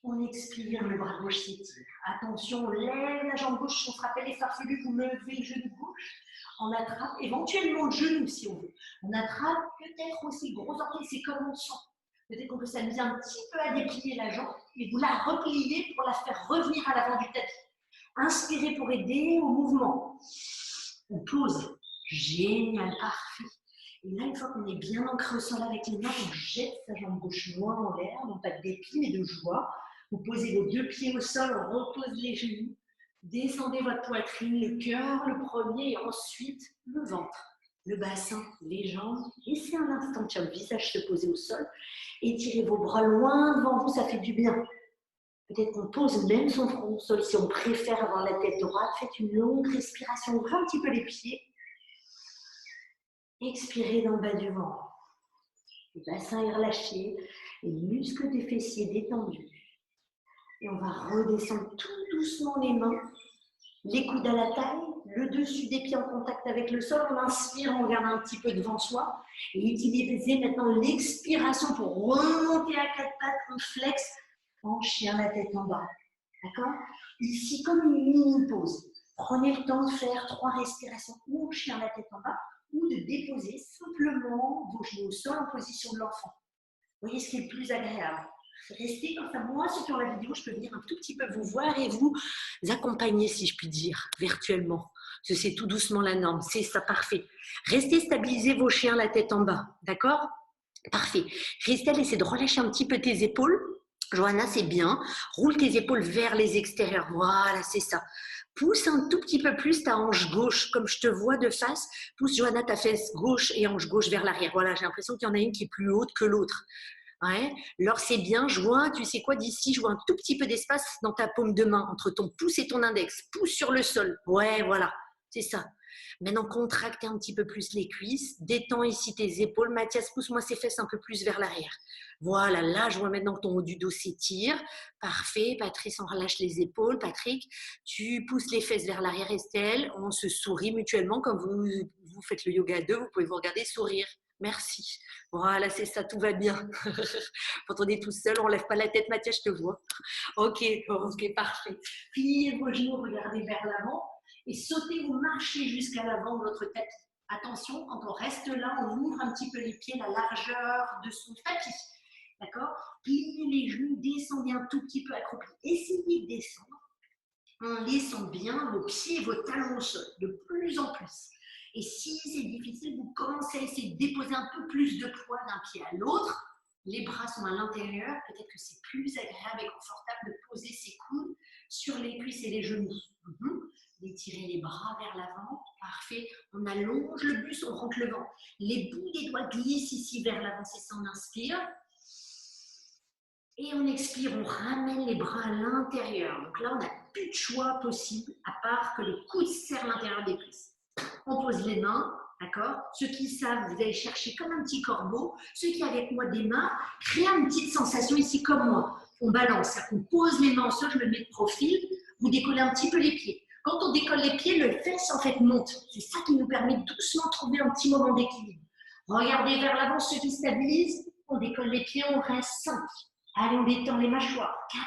On expire, le bras gauche s'étire. Attention, on lève la jambe gauche. On se rappelle les farfelus, vous levez le genou gauche. On attrape éventuellement le genou si on veut. On attrape peut-être aussi le gros orteil, c'est comme on le sent. Peut-être qu'on peut s'amuser un petit peu à déplier la jambe et vous la repliez pour la faire revenir à l'avant du tapis. Inspirez pour aider au mouvement. On pose. Génial, parfait. Et là, une fois qu'on est bien ancré au sol avec les mains, on jette sa jambe gauche loin en l'air, non pas de dépit, mais de joie. Vous posez vos deux pieds au sol, on repose les genoux. Descendez votre poitrine, le cœur le premier et ensuite le ventre. Le bassin, les jambes. Laissez un instant le visage se poser au sol. Étirez vos bras loin devant vous, ça fait du bien. Peut-être qu'on pose même son front au sol si on préfère avoir la tête droite. Faites une longue respiration, ouvrez un petit peu les pieds. Expirez dans le bas du ventre. Le bassin est relâché, les muscles des fessiers détendus. Et on va redescendre tout doucement les mains, les coudes à la taille, le dessus des pieds en contact avec le sol. On inspire, on regarde un petit peu devant soi. Et utilisez maintenant l'expiration pour remonter à quatre pattes, on flex en chien la tête en bas. D'accord? Ici, comme une mini-pause. Prenez le temps de faire 3 respirations ou chien la tête en bas ou de déposer simplement vos genoux au sol en position de l'enfant. Vous voyez ce qui est le plus agréable. Restez comme ça. Moi, sur la vidéo, je peux venir un tout petit peu vous voir et vous accompagner, si je puis dire, virtuellement. C'est tout doucement la norme. C'est ça, parfait. Restez stabilisez vos chiens la tête en bas. D'accord? Parfait. Christelle, essaie de relâcher un petit peu tes épaules. Johanna, c'est bien. Roule tes épaules vers les extérieurs. Voilà, c'est ça. Pousse un tout petit peu plus ta hanche gauche, comme je te vois de face. Pousse, Johanna, ta fesse gauche et hanche gauche vers l'arrière. Voilà, j'ai l'impression qu'il y en a une qui est plus haute que l'autre. Ouais. Alors, c'est bien. Je vois, tu sais quoi, d'ici, je vois un tout petit peu d'espace dans ta paume de main, entre ton pouce et ton index. Pousse sur le sol. Ouais, voilà, c'est ça. Maintenant, contracte un petit peu plus les cuisses. Détends ici tes épaules. Mathias, pousse-moi ses fesses un peu plus vers l'arrière. Voilà, là, je vois maintenant que ton haut du dos s'étire. Parfait. Patrice, on relâche les épaules. Patrick, tu pousses les fesses vers l'arrière. Estelle, on se sourit mutuellement. Comme vous faites le yoga à deux, vous pouvez vous regarder sourire. Merci. Voilà, c'est ça, tout va bien. Quand on est tout seul, on ne lève pas la tête. Mathias, je te vois. Ok, parfait. Pliez vos genoux, regardez vers l'avant. Et sautez ou marchez jusqu'à l'avant de votre tapis. Attention, quand on reste là, on ouvre un petit peu les pieds, la largeur de son tapis. D'accord? Pliez les genoux, descendez un tout petit peu accroupi. Essayez de descendre en laissant bien vos pieds et vos talons au sol, de plus en plus. Et si c'est difficile, vous commencez à essayer de déposer un peu plus de poids d'un pied à l'autre. Les bras sont à l'intérieur. Peut-être que c'est plus agréable et confortable de poser ses coudes sur les cuisses et les genoux. D'étirer les bras vers l'avant, parfait. On allonge le buste, on rentre le ventre. Les bouts des doigts glissent ici vers l'avant, c'est ça, on inspire. Et on expire, on ramène les bras à l'intérieur. Donc là, on n'a plus de choix possible, à part que les coudes serrent l'intérieur des cuisses. On pose les mains, d'accord? Ceux qui savent, vous allez chercher comme un petit corbeau. Ceux qui, avec moi, des mains, créent une petite sensation ici comme moi. On balance, on pose les mains au sol, je me mets de profil, vous décollez un petit peu les pieds. Quand on décolle les pieds, le fesse en fait monte. C'est ça qui nous permet doucement de trouver un petit moment d'équilibre. Regardez vers l'avant, ceux qui stabilisent, on décolle les pieds, on reste 5. Allez, on détend les mâchoires, 4.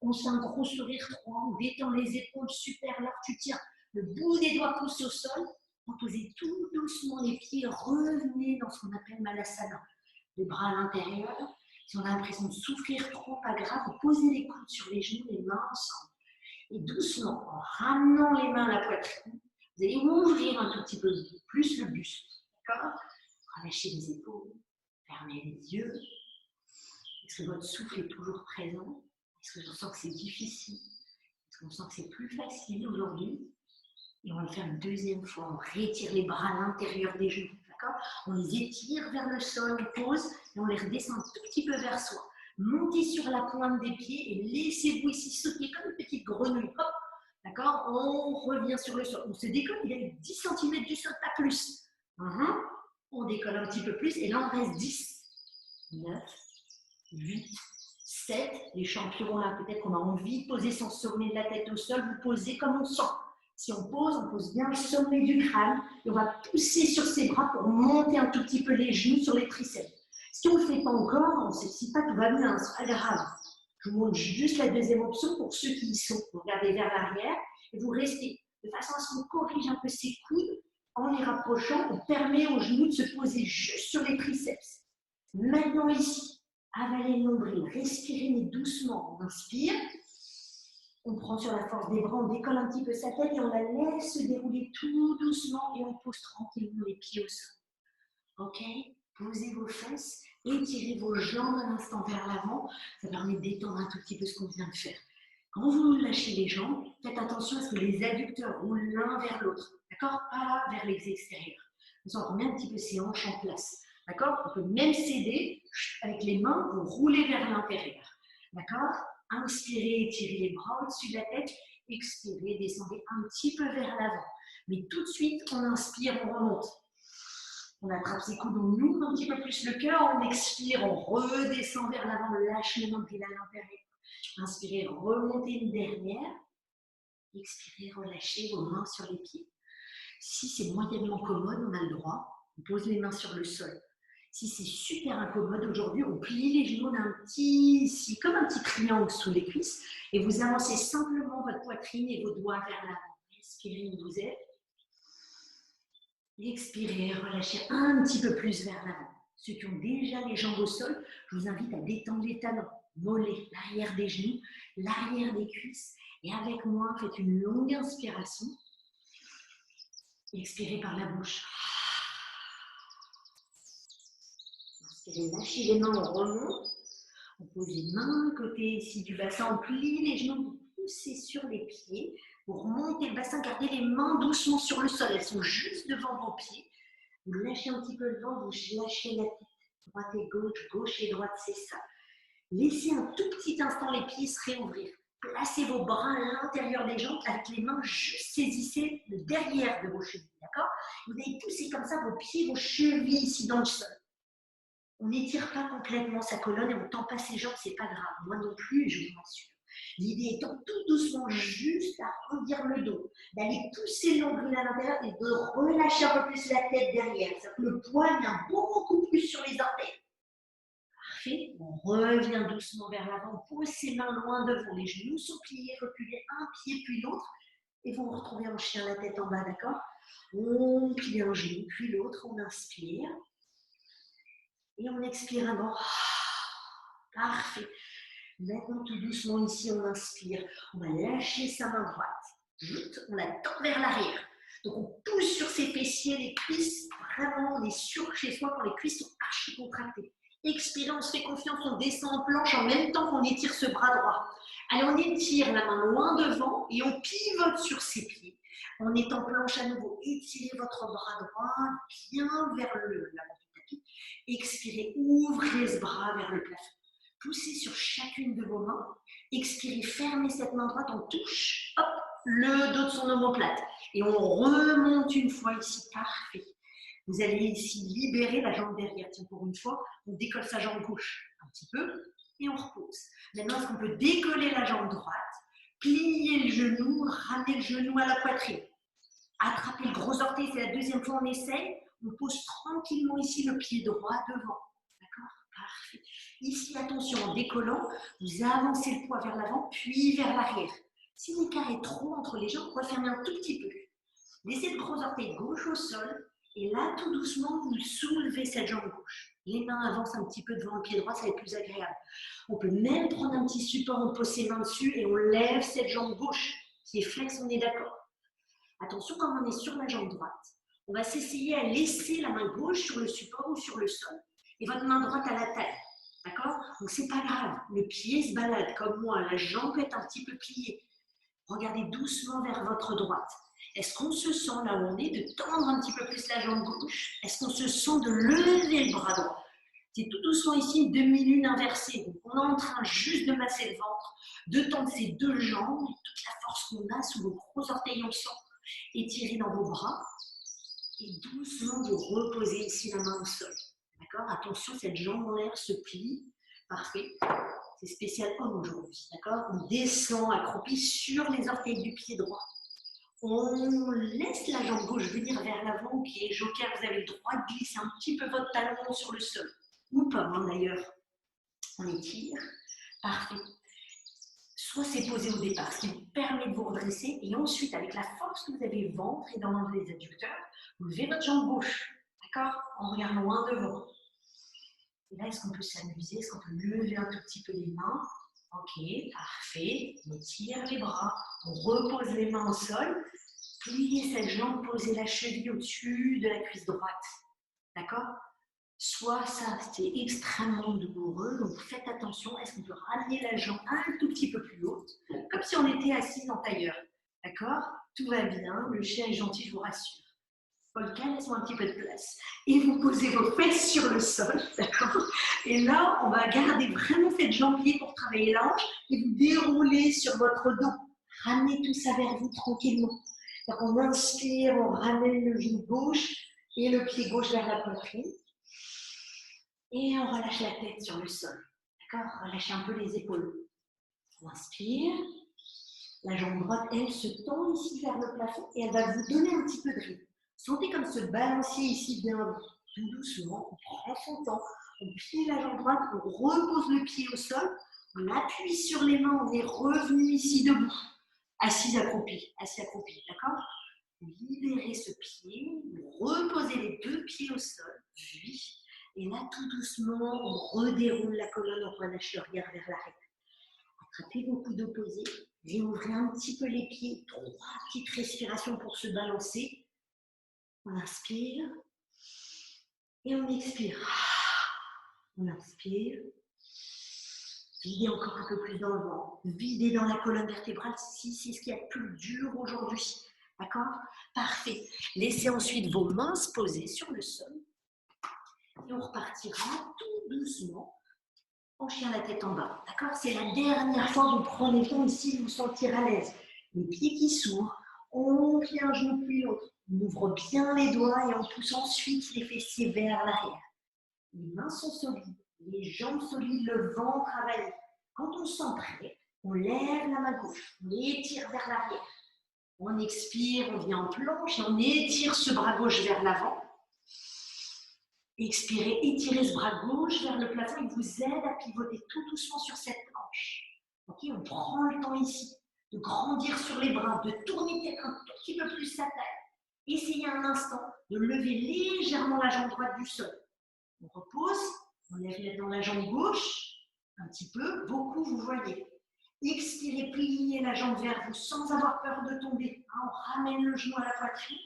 On fait un gros sourire, 3. On détend les épaules, super, là tu tiens. Le bout des doigts pousse au sol. Posez tout doucement les pieds, revenez dans ce qu'on appelle Malasana. Les bras à l'intérieur. Si on a l'impression de souffrir trop, pas grave, vous posez les coudes sur les genoux, les mains ensemble. Et doucement, en ramenant les mains à la poitrine, vous allez ouvrir un tout petit peu plus le buste. D'accord? Relâchez les épaules, fermez les yeux. Est-ce que votre souffle est toujours présent? Est-ce que je sens que c'est difficile? Est-ce qu'on sent que c'est plus facile aujourd'hui? Et on va le faire une deuxième fois. On rétire les bras à l'intérieur des genoux. On les étire vers le sol, on pose et on les redescend un tout petit peu vers soi. Montez sur la pointe des pieds et laissez-vous ici sauter comme une petite grenouille. Hop, d'accord? On revient sur le sol. On se décolle, il y a 10 cm du sol, pas plus. On décolle un petit peu plus et là on reste 10, 9, 8, 7. Les champions là, peut-être qu'on a envie de poser son sommet de la tête au sol, vous posez comme on sent. Si on pose bien le sommet du crâne et on va pousser sur ses bras pour monter un tout petit peu les genoux sur les triceps. Si on ne le fait pas encore, on ne s'excite pas, tout va bien, ce n'est pas grave. Je vous montre juste la deuxième option pour ceux qui y sont. Vous regardez vers l'arrière et vous restez de façon à ce qu'on corrige un peu ses coudes en les rapprochant. On permet aux genoux de se poser juste sur les triceps. Maintenant ici, avalez le nombril, respirez mais doucement. On inspire. On prend sur la force des bras, on décolle un petit peu sa tête et on la laisse se dérouler tout doucement et on pose tranquillement les pieds au sol. Ok? Posez vos fesses, étirez vos jambes un instant vers l'avant. Ça permet de détendre un tout petit peu ce qu'on vient de faire. Quand vous lâchez les jambes, faites attention à ce que les adducteurs roulent l'un vers l'autre. D'accord? Pas vers les extérieurs. On remet un petit peu ses hanches en place. D'accord? On peut même s'aider avec les mains, vous roulez vers l'intérieur. D'accord? Inspirez, étirez les bras au-dessus de la tête. Expirez, descendez un petit peu vers l'avant. Mais tout de suite, on inspire, on remonte. On attrape ses coudes, on ouvre un petit peu plus le cœur. On expire, on redescend vers l'avant, on lâche le nombril à l'intérieur. Inspirez, remontez une dernière. Expirez, relâchez vos mains sur les pieds. Si c'est moyennement commode, on a le droit. On pose les mains sur le sol. Si c'est super incommode, aujourd'hui, on plie les genoux d'un petit, ici, comme un petit triangle sous les cuisses, et vous avancez simplement votre poitrine et vos doigts vers l'avant. Inspirez où vous êtes. Expirez, relâchez un petit peu plus vers l'avant. Ceux qui ont déjà les jambes au sol, je vous invite à détendre les talons, mollets, l'arrière des genoux, l'arrière des cuisses. Et avec moi, faites une longue inspiration. Expirez par la bouche. Lâchez les mains, on remonte. On pose les mains côté ici du bassin, on plie les genoux, vous poussez sur les pieds. Vous remontez le bassin, gardez les mains doucement sur le sol. Elles sont juste devant vos pieds. Vous lâchez un petit peu le vent, vous lâchez la tête. Droite et gauche, gauche et droite, c'est ça. Laissez un tout petit instant les pieds se réouvrir. Placez vos bras à l'intérieur des jambes avec les mains, juste saisissez le derrière de vos chevilles. D'accord? Vous allez pousser comme ça vos pieds, vos chevilles ici dans le sol. On n'étire pas complètement sa colonne et on ne tend pas ses jambes, c'est pas grave. Moi non plus, je vous rassure. L'idée étant tout doucement juste à redire le dos, d'aller pousser le nombril à l'intérieur et de relâcher un peu plus la tête derrière. Ça que le poids vient beaucoup plus sur les orteils. Parfait. On revient doucement vers l'avant, on pose ses mains loin devant, les genoux sont pliés, reculez un pied puis l'autre et vous vous retrouvez en chien, la tête en bas, d'accord? On plie un genou puis l'autre, on inspire. Et on expire un grand. Parfait. Maintenant, tout doucement, ici, on inspire. On va lâcher sa main droite. On la tend vers l'arrière. Donc, on pousse sur ses fessiers, les cuisses. Vraiment, on est sûr chez soi quand les cuisses sont archi contractées. Expirez, on se fait confiance, on descend en planche en même temps qu'on étire ce bras droit. Allez, on étire la main loin devant et on pivote sur ses pieds. On est en planche à nouveau. Étirez votre bras droit bien vers l'avant. Expirez, ouvrez ce bras vers le plafond. Poussez sur chacune de vos mains. Expirez, fermez cette main droite, on touche hop, le dos de son omoplate. Et on remonte une fois ici, parfait. Vous allez ici libérer la jambe derrière. Tiens, pour une fois, on décolle sa jambe gauche un petit peu et on repose. Maintenant, est-ce qu'on peut décoller la jambe droite, plier le genou, ramener le genou à la poitrine, attraper le gros orteil, c'est la deuxième fois on essaye. On pose tranquillement ici le pied droit devant. D'accord? Parfait. Ici, attention, en décollant, vous avancez le poids vers l'avant, puis vers l'arrière. Si l'écart est trop entre les jambes, refermez un tout petit peu. Laissez le gros orteil gauche au sol. Et là, tout doucement, vous soulevez cette jambe gauche. Les mains avancent un petit peu devant le pied droit, ça va être plus agréable. On peut même prendre un petit support, on pose ses mains dessus et on lève cette jambe gauche qui est flex, on est d'accord. Attention, comme on est sur la jambe droite, on va s'essayer à laisser la main gauche sur le support ou sur le sol et votre main droite à la taille. D'accord? Donc, c'est pas grave. Le pied se balade comme moi, la jambe peut être un petit peu pliée. Regardez doucement vers votre droite. Est-ce qu'on se sent, là où on est, de tendre un petit peu plus la jambe gauche? Est-ce qu'on se sent de lever le bras droit? C'est tout doucement ici une demi-lune inversée. Donc on est en train juste de masser le ventre, de tendre ses deux jambes, et toute la force qu'on a sous vos gros orteils ensemble. Étirez dans vos bras et doucement vous reposez ici la main au sol. D'accord? Attention, cette jambe en l'air se plie. Parfait. C'est spécial homme aujourd'hui. D'accord? On descend accroupi sur les orteils du pied droit. On laisse la jambe gauche venir vers l'avant, ok, joker, vous avez le droit de glisser un petit peu votre talon sur le sol, ou pas d'ailleurs. On étire, parfait. Soit c'est posé au départ, ce qui vous permet de vous redresser, et ensuite, avec la force que vous avez au ventre et dans les adducteurs, vous levez votre jambe gauche, d'accord, en regardant loin devant. Et là, est-ce qu'on peut s'amuser? Est-ce qu'on peut lever un tout petit peu les mains? Ok, parfait. On étire les bras, on repose les mains au sol. Pliez cette jambe, posez la cheville au-dessus de la cuisse droite. D'accord? Soit ça, c'est extrêmement douloureux, donc faites attention. Est-ce qu'on peut ramener la jambe un tout petit peu plus haute, comme si on était assis en tailleur? D'accord? Tout va bien, le chien est gentil, je vous rassure. Polka, laisse-moi un petit peu de place. Et vous posez vos fesses sur le sol, d'accord? Et là, on va garder vraiment cette jambe pliée pour travailler l'ange et vous déroulez sur votre dos. Ramenez tout ça vers vous tranquillement. Donc on inspire, on ramène le genou gauche et le pied gauche vers la poitrine. Et on relâche la tête sur le sol. D'accord? Relâchez un peu les épaules. On inspire. La jambe droite, elle, se tend ici vers le plafond et elle va vous donner un petit peu de rythme. Sentez comme ce balancier ici bien tout doucement, on prend son temps, on plie la jambe droite, on repose le pied au sol, on appuie sur les mains, on est revenu ici debout, assis accroupi, d'accord? Vous libérez ce pied, vous reposez les deux pieds au sol, puis, et là tout doucement, on redéroule la colonne, on relâche le regard vers l'arrière. Attrapez vos coudes opposés, réouvrez un petit peu les pieds, 3 petites respirations pour se balancer. On inspire et on expire. On inspire. Videz encore un peu plus dans le ventre. Videz dans la colonne vertébrale si c'est ce qui est le plus dur aujourd'hui. D'accord? Parfait. Laissez ensuite vos mains se poser sur le sol. Et on repartira tout doucement en chien la tête en bas. D'accord? C'est la dernière fois que vous prenez le temps ici de vous sentir à l'aise. Les pieds qui s'ouvrent. On plie un genou puis l'autre. On ouvre bien les doigts et on pousse ensuite les fessiers vers l'arrière. Les mains sont solides, les jambes solides, le ventre avalé. Quand on se sent prêt, on lève la main gauche, on étire vers l'arrière. On expire, on vient en planche et on étire ce bras gauche vers l'avant. Expirez, étirez ce bras gauche vers le plafond, il vous aide à pivoter tout doucement sur cette planche. Okay, on prend le temps ici de grandir sur les bras, de tourner peut-être un tout petit peu plus sa taille. Essayez un instant de lever légèrement la jambe droite du sol. On repose, on lève dans la jambe gauche, un petit peu, beaucoup vous voyez. Expirez, pliez la jambe vers vous sans avoir peur de tomber. On ramène le genou à la poitrine.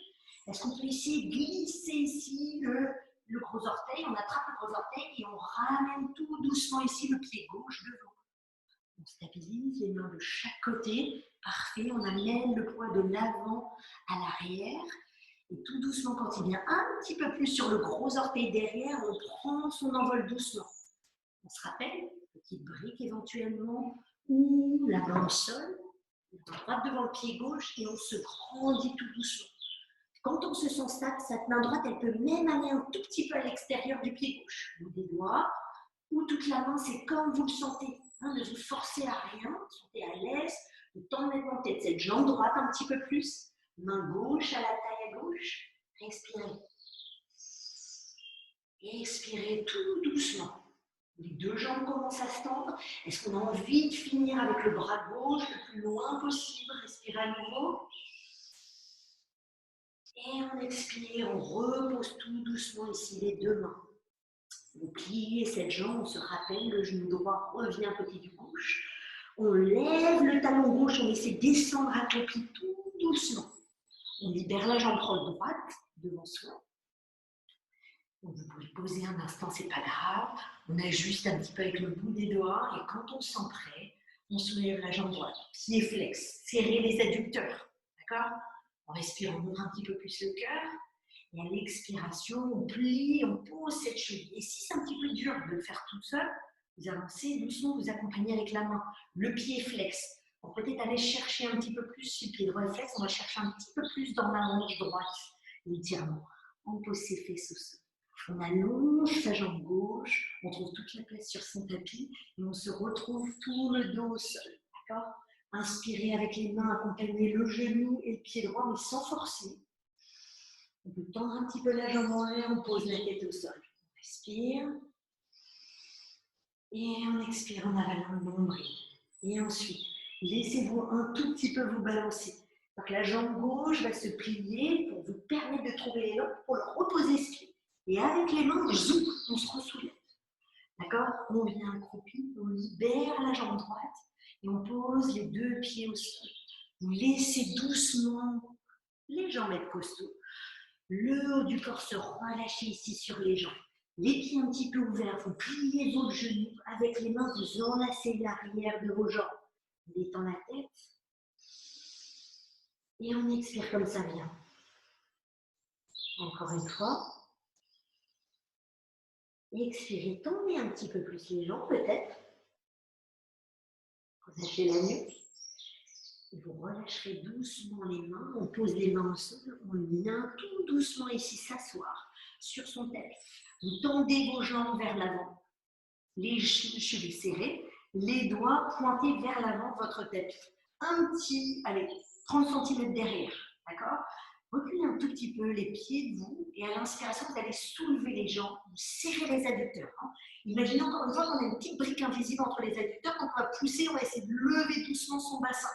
Est-ce qu'on peut essayer de glisser ici le gros orteil? On attrape le gros orteil et on ramène tout doucement ici le pied gauche devant. On stabilise les mains de chaque côté. Parfait, on amène le poids de l'avant à l'arrière. Et tout doucement, quand il vient un petit peu plus sur le gros orteil derrière, on prend son envol doucement. On se rappelle, petite brique éventuellement, ou la main au sol, la main droite devant le pied gauche, et on se grandit tout doucement. Quand on se sent stable, cette main droite, elle peut même aller un tout petit peu à l'extérieur du pied gauche, ou des doigts, ou toute la main, c'est comme vous le sentez. Hein, ne vous forcez à rien, sentez à l'aise, de tendre nettement peut-être cette jambe droite un petit peu plus, main gauche à la taille à gauche, respirez. Expirez tout doucement. Les deux jambes commencent à se tendre. Est-ce qu'on a envie de finir avec le bras gauche le plus loin possible? Respirez à nouveau. Et on expire, on repose tout doucement ici les deux mains. Vous pliez cette jambe, on se rappelle, le genou droit revient à côté du gauche. On lève le talon gauche, on essaie de descendre à pied tout doucement. On libère la jambe droite devant soi. Donc vous pouvez poser un instant, c'est pas grave. On ajuste un petit peu avec le bout des doigts et quand on se sent prêt, on soulève la jambe droite. Pied flex, serrez les adducteurs. D'accord? On respire, on ouvre un petit peu plus le cœur. Et à l'expiration, on plie, on pose cette cheville. Et si c'est un petit peu dur de le faire tout seul, vous avancez doucement, vous accompagnez avec la main. Le pied flex. On peut peut-être aller chercher un petit peu plus sur le pied droit flex. On va chercher un petit peu plus dans la hanche droite. L'étirement. On pose ses fesses au sol. On allonge sa jambe gauche. On trouve toute la place sur son tapis. Et on se retrouve tout le dos au sol. D'accord? Inspirez avec les mains, accompagnez le genou et le pied droit, mais sans forcer. On peut tendre un petit peu la jambe en l'air, on pose la tête au sol. On respire. Et on expire en avalant le nombril. Et ensuite, laissez-vous un tout petit peu vous balancer. Donc la jambe gauche va se plier pour vous permettre de trouver l'élan pour le reposer ce pied. Et avec les mains, zoom, on se ressoulève. D'accord? On vient accroupi, on libère la jambe droite et on pose les deux pieds au sol. Vous laissez doucement les jambes être costauds. Le haut du corps se relâche ici sur les jambes. Les pieds un petit peu ouverts, vous pliez vos genoux. Avec les mains, vous enlacez l'arrière de vos jambes. Vous détendez la tête. Et on expire comme ça bien. Encore une fois. Expirez, tendez un petit peu plus les jambes peut-être. Relâchez la nuque. Et vous relâcherez doucement les mains. On pose les mains au sol. On vient tout doucement ici s'asseoir sur son tapis. Vous tendez vos jambes vers l'avant. Les chevilles serrées, les doigts pointés vers l'avant de votre tapis. Un petit, allez, 30 cm derrière, d'accord? Reculez un tout petit peu les pieds de vous et à l'inspiration, vous allez soulever les jambes, vous serrez les adducteurs. Hein. Imaginez encore une fois qu'on a une petite brique invisible entre les adducteurs, quand on va pousser, on va essayer de lever doucement son bassin.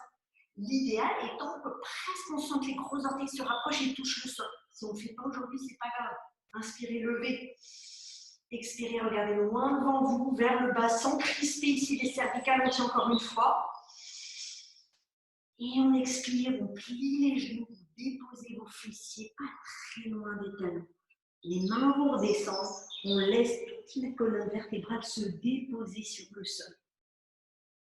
L'idéal étant que presque on sent que les gros orteils se rapprochent et touchent le sol. Si on ne le fait pas aujourd'hui, c'est pas grave. Inspirez, levez. Expirez, regardez loin devant vous, vers le bas, sans crisper ici les cervicales, on tient encore une fois. Et on expire, on plie les genoux, vous déposez vos fessiers pas très loin des talons. Les mains vont redescendre, on laisse toute la colonne vertébrale se déposer sur le sol.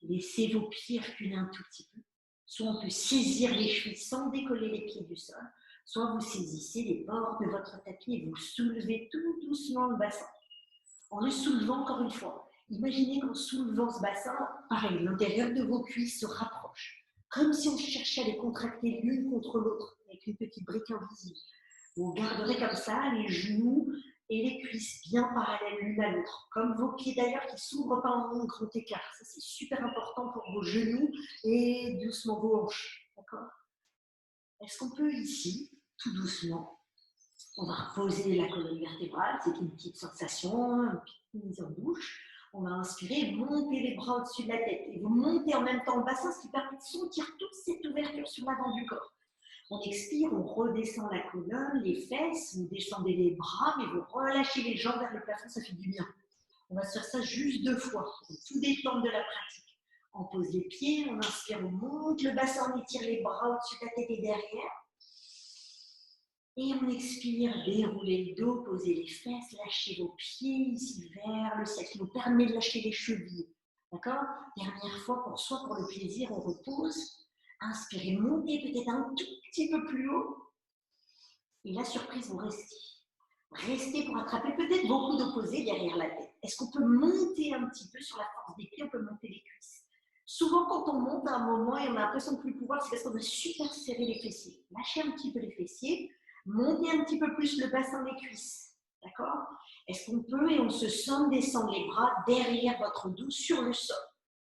Laissez vos pieds reculer un tout petit peu. Soit on peut saisir les chevilles sans décoller les pieds du sol, soit vous saisissez les bords de votre tapis et vous soulevez tout doucement le bassin. En le soulevant encore une fois, imaginez qu'en soulevant ce bassin, pareil, l'intérieur de vos cuisses se rapproche, comme si on cherchait à les contracter l'une contre l'autre avec une petite brique invisible. Vous garderez comme ça les genoux et les cuisses bien parallèles l'une à l'autre, comme vos pieds d'ailleurs qui ne s'ouvrent pas en grand écart. Ça, c'est super important pour vos genoux et doucement vos hanches. D'accord? Est-ce qu'on peut ici, tout doucement, on va reposer la colonne vertébrale, c'est une petite sensation, une petite mise en bouche. On va inspirer, monter les bras au-dessus de la tête. Et vous montez en même temps le bassin, ce qui permet de sentir toute cette ouverture sur l'avant du corps. On expire, on redescend la colonne, les fesses, vous descendez les bras, mais vous relâchez les jambes vers le plafond, ça fait du bien. On va se faire ça juste 2 fois, pour tout détendre de la pratique. On pose les pieds, on inspire, on monte le bassin, on étire les bras au-dessus de la tête et derrière. Et on expire, déroulez le dos, posez les fesses, lâchez vos pieds ici vers le ciel, qui vous permet de lâcher les chevilles. D'accord? Dernière fois, pour le plaisir, on repose. Inspirez, montez peut-être un tout petit peu plus haut. Et la surprise, vous restez. Restez pour attraper peut-être vos coudes opposés derrière la tête. Est-ce qu'on peut monter un petit peu sur la force des pieds? On peut monter les cuisses. Souvent, quand on monte à un moment et on a l'impression de ne plus pouvoir, c'est parce qu'on a super serré les fessiers. Lâchez un petit peu les fessiers. Montez un petit peu plus le bassin des cuisses. D'accord? Est-ce qu'on peut, et on se sent descendre les bras derrière votre dos sur le sol.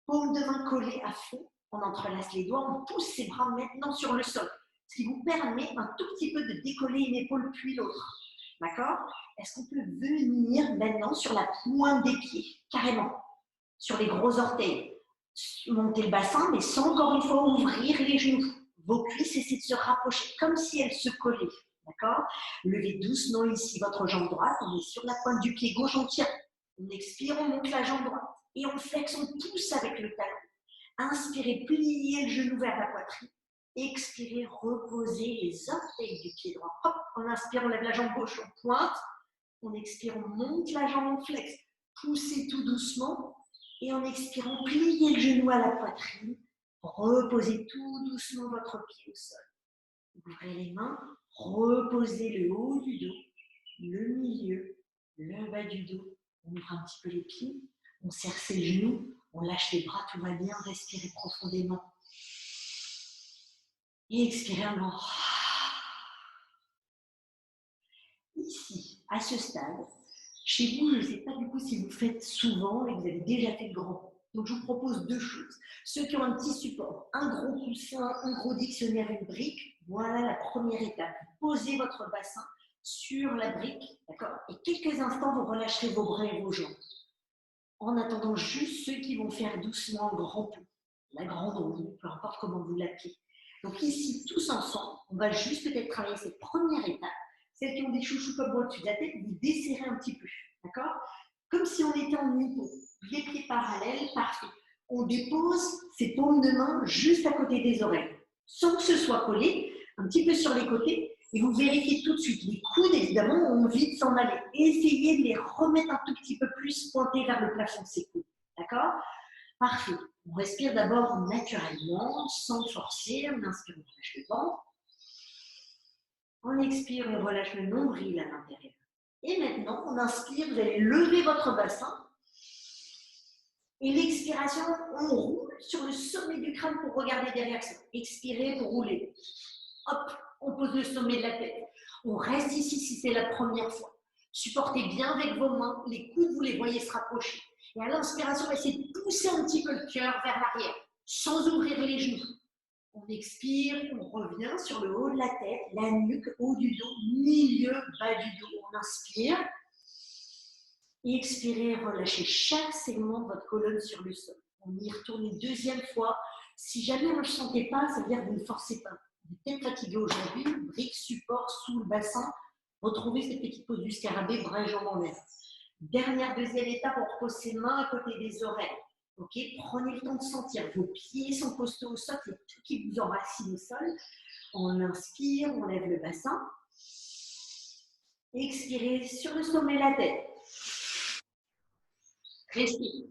Paume de main collée à fond. On entrelace les doigts, on pousse ses bras maintenant sur le sol. Ce qui vous permet un tout petit peu de décoller une épaule puis l'autre. D'accord? Est-ce qu'on peut venir maintenant sur la pointe des pieds, carrément, sur les gros orteils? Monter le bassin, mais sans encore une fois ouvrir les genoux. Vos cuisses essaient de se rapprocher, comme si elles se collaient. D'accord? Levez doucement ici votre jambe droite, on est sur la pointe du pied gauche, on tient. On expire, on monte la jambe droite. Et on flexe, on pousse avec le talon. Inspirez, pliez le genou vers la poitrine. Expirez, reposez les orteils du pied droit. Hop, on inspire, on lève la jambe gauche, on pointe. On expire, on monte la jambe, on flexe. Poussez tout doucement. Et en expirant, pliez le genou à la poitrine. Reposez tout doucement votre pied au sol. Ouvrez les mains, reposez le haut du dos, le milieu, le bas du dos. On ouvre un petit peu les pieds, on serre ses genoux, on lâche les bras, tout va bien. Respirez profondément. Et expirez un grand. Ici, à ce stade, chez vous, je ne sais pas du coup si vous le faites souvent et que vous avez déjà fait le grand. Donc, je vous propose deux choses. Ceux qui ont un petit support, un gros coussin, un gros dictionnaire, une brique, voilà la première étape. Posez votre bassin sur la brique, d'accord? Et quelques instants, vous relâcherez vos bras et vos jambes. En attendant juste ceux qui vont faire doucement le grand pont, la grande roue, peu importe comment vous l'appelez. Donc ici, tous ensemble, on va juste peut-être travailler cette première étape. Celles qui ont des chouchous comme moi au-dessus de la tête, vous desserrez un petit peu, d'accord? Comme si on était en hippon, les pieds parallèles, parfait. On dépose ses paumes de main juste à côté des oreilles, sans que ce soit collé, un petit peu sur les côtés, et vous vérifiez tout de suite. Les coudes, évidemment, ont envie de s'en aller. Essayez de les remettre un tout petit peu plus pointés vers le plafond de ces coudes, d'accord? Parfait. On respire d'abord naturellement, sans forcer. On inspire, on relâche le ventre. On expire, on relâche le nombril à l'intérieur. Et maintenant, on inspire, vous allez lever votre bassin. Et l'expiration, on roule sur le sommet du crâne pour regarder derrière ça. Expirez pour rouler. Hop, on pose le sommet de la tête. On reste ici si c'est la première fois. Supportez bien avec vos mains. Les coudes, vous les voyez se rapprocher. Et à l'inspiration, essayez de pousser un petit peu le cœur vers l'arrière, sans ouvrir les genoux. On expire, on revient sur le haut de la tête, la nuque, haut du dos, milieu, bas du dos. On inspire. Et expirez, relâchez chaque segment de votre colonne sur le sol. On y retourne une deuxième fois. Si jamais vous ne le sentez pas, ça veut dire que vous ne forcez pas. Vous êtes peut-être fatigué aujourd'hui, brique, support, sous le bassin. Retrouvez cette petite pose du scarabée, bras et jambes en l'air. Deuxième étape, on repose ses mains à côté des oreilles. Ok, prenez le temps de sentir. Vos pieds sont postés au sol, c'est tout qui vous enracine au sol. On inspire, on lève le bassin. Expirez sur le sommet de la tête. Respire.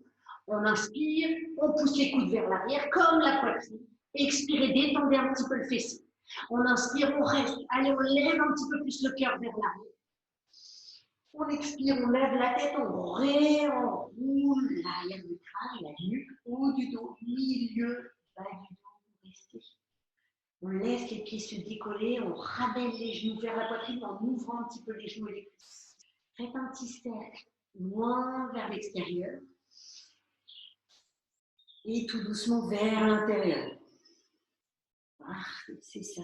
On inspire, on pousse les coudes vers l'arrière comme la poitrine. Expirez, détendez un petit peu le fessier. On inspire, on reste. Allez, on lève un petit peu plus le cœur vers l'arrière. On expire, on lève la tête, on roule l'arrière du crâne, la nuque, haut du dos, milieu, bas du dos, restez. On laisse les pieds se décoller, on ramène les genoux vers la poitrine en ouvrant un petit peu les genoux et les cuisses. Faites un petit cercle, loin vers l'extérieur. Et tout doucement vers l'intérieur. C'est ça.